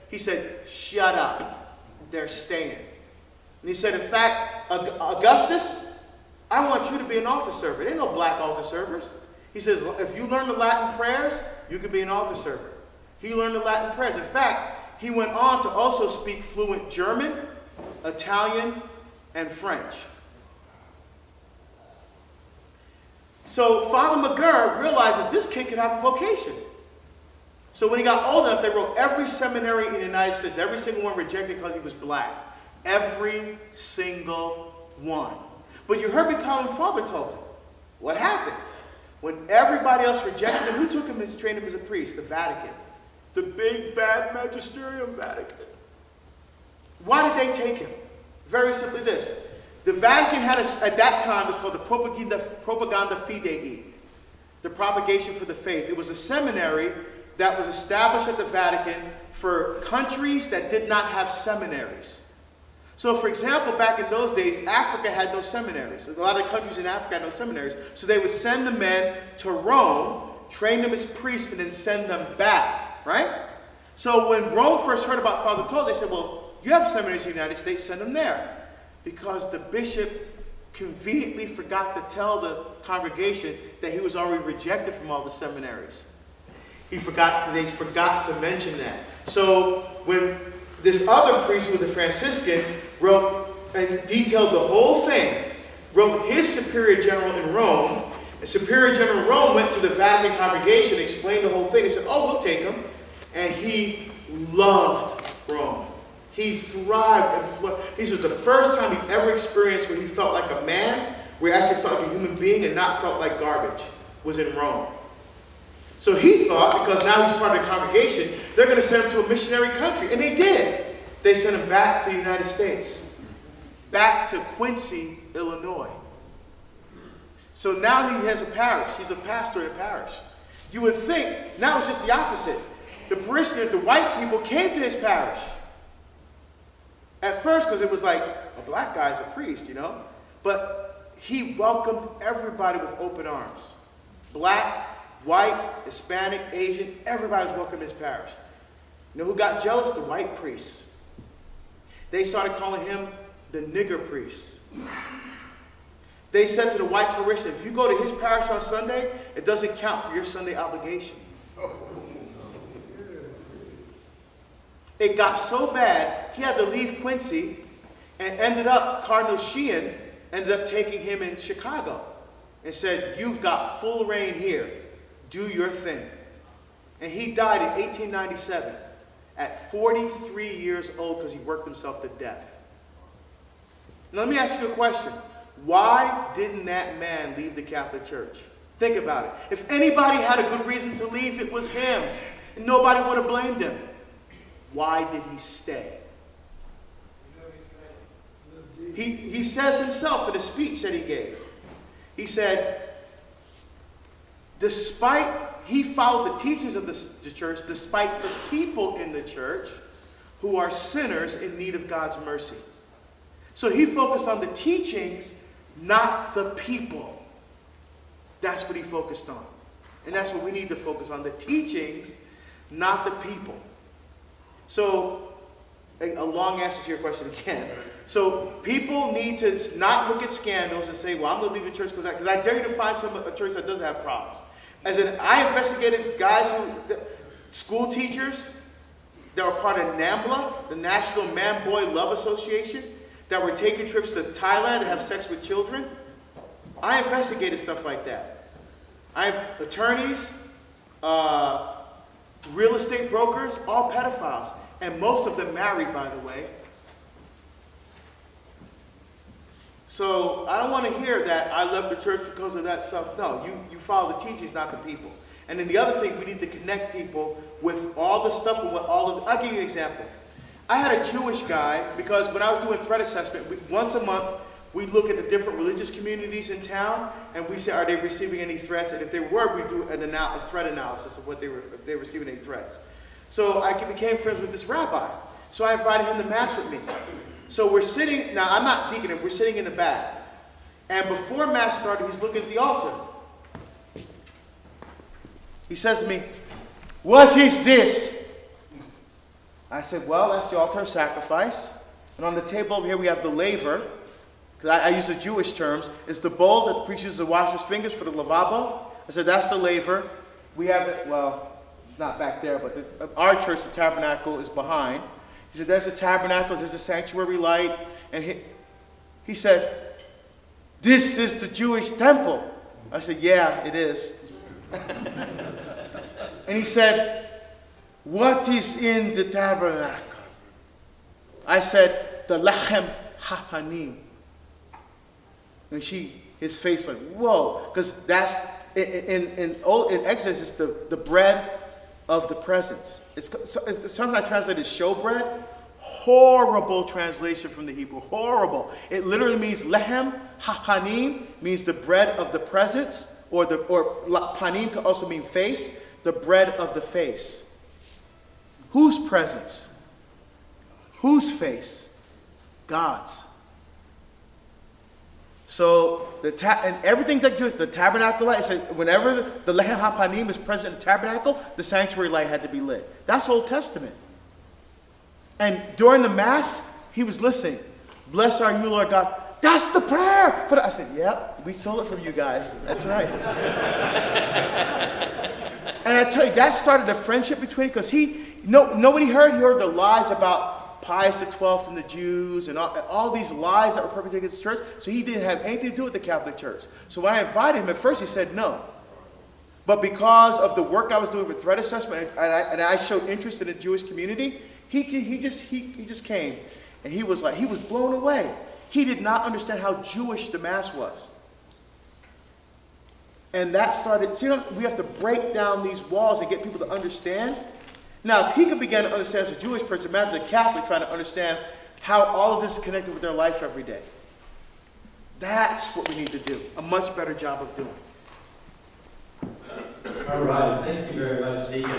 he said, shut up. They're staying. And he said, in fact, Augustus, I want you to be an altar server. There ain't no black altar servers. He says, if you learn the Latin prayers, you can be an altar server. He learned the Latin prayers. In fact, he went on to also speak fluent German, Italian, and French. So Father McGurr realizes this kid could have a vocation. So when he got old enough, they wrote every seminary in the United States. Every single one rejected because he was black. Every single one. But you heard me call him Father Tolton. What happened? When everybody else rejected him, who took him and trained him as a priest? The Vatican. The big bad magisterium Vatican. Why did they take him? Very simply this. The Vatican had, at that time, it was called the Propaganda Fidei, the propagation for the faith. It was a seminary that was established at the Vatican for countries that did not have seminaries. So, for example, back in those days, Africa had no seminaries. A lot of countries in Africa had no seminaries. So they would send the men to Rome, train them as priests, and then send them back, right? So when Rome first heard about Father Toll, they said, well, you have seminaries in the United States, send them there. Because the bishop conveniently forgot to tell the congregation that he was already rejected from all the seminaries. They forgot to mention that. So when this other priest, who was a Franciscan, wrote and detailed the whole thing, wrote his superior general in Rome, and superior general in Rome went to the Vatican congregation, explained the whole thing, and said, oh, we'll take him. And he loved Rome. He thrived and flourished. This was the first time he ever experienced where he felt like a man, where he actually felt like a human being and not felt like garbage, was in Rome. So he thought, because now he's part of the congregation, they're going to send him to a missionary country. And they did. They sent him back to the United States. Back to Quincy, Illinois. So now he has a parish. He's a pastor in a parish. You would think, now it's just the opposite. The parishioners, the white people, came to his parish. At first, because it was like, a black guy's a priest, you know. But he welcomed everybody with open arms. Black, white, Hispanic, Asian, everybody was welcome in his parish. You know who got jealous? The white priests. They started calling him the nigger priest. They said to the white parishioner, if you go to his parish on Sunday, it doesn't count for your Sunday obligation. It got so bad, he had to leave Quincy and Cardinal Sheehan ended up taking him in Chicago and said, you've got full reign here. Do your thing. And he died in 1897 at 43 years old because he worked himself to death. Now let me ask you a question. Why didn't that man leave the Catholic Church? Think about it. If anybody had a good reason to leave, it was him. And nobody would have blamed him. Why did he stay? He says himself in a speech that he gave. He said, he followed the teachings of the church despite the people in the church who are sinners in need of God's mercy. So he focused on the teachings, not the people. That's what he focused on. And that's what we need to focus on, the teachings, not the people. So, a long answer to your question again. So, people need to not look at scandals and say, well, I'm going to leave the church because I dare you to find a church that doesn't have problems. I investigated guys school teachers, that were part of NAMBLA, the National Man-Boy Love Association, that were taking trips to Thailand to have sex with children. I investigated stuff like that. I have attorneys, real estate brokers, all pedophiles, and most of them married, by the way. So I don't want to hear that I left the church because of that stuff. No, you follow the teachings, not the people. And then the other thing, we need to connect people with all the stuff and what all of. I'll give you an example. I had a Jewish guy, because when I was doing threat assessment, once a month we look at the different religious communities in town, and we say, are they receiving any threats? And if they were, we do a threat analysis of what they were, if they were receiving any threats. So I became friends with this rabbi. So I invited him to mass with me. So we're sitting, now I'm not deaconing, we're sitting in the back. And before mass started, he's looking at the altar. He says to me, what is this? I said, well, that's the altar of sacrifice. And on the table over here we have the laver, because I use the Jewish terms. It's the bowl that the priest uses to wash his fingers for the lavabo. I said, that's the laver. We have it, well, it's not back there, but our church, the tabernacle, is behind. He said, there's the tabernacle, there's the sanctuary light. And he said, this is the Jewish temple. I said, yeah, it is. And he said, what is in the tabernacle? I said, the lechem hapanim. And his face like, whoa, because that's, in Exodus, it's the bread of the presence. It's sometimes translated as showbread. Horrible translation from the Hebrew, horrible. It literally means lehem hapanim, means the bread of the presence, or panim can also mean face, the bread of the face. Whose presence? Whose face? God's. So and everything that the tabernacle light, it said whenever the lehem hapanim is present in the tabernacle, the sanctuary light had to be lit. That's Old Testament. And during the mass, he was listening. Blessed are you, Lord God. That's the prayer. I said, yep, we stole it from you guys. That's right. And I tell you, that started a friendship between, because nobody heard. He heard the lies about Pius XII and the Jews and all these lies that were perpetrated against the church. So he didn't have anything to do with the Catholic Church. So when I invited him, at first he said no. But because of the work I was doing with threat assessment, and I showed interest in the Jewish community, he just came. And he was blown away. He did not understand how Jewish the Mass was. And that started, we have to break down these walls and get people to understand. Now, if he could begin to understand as a Jewish person, imagine a Catholic trying to understand how all of this is connected with their life every day. That's what we need to do. A much better job of doing. All right. Thank you very much, Deacon.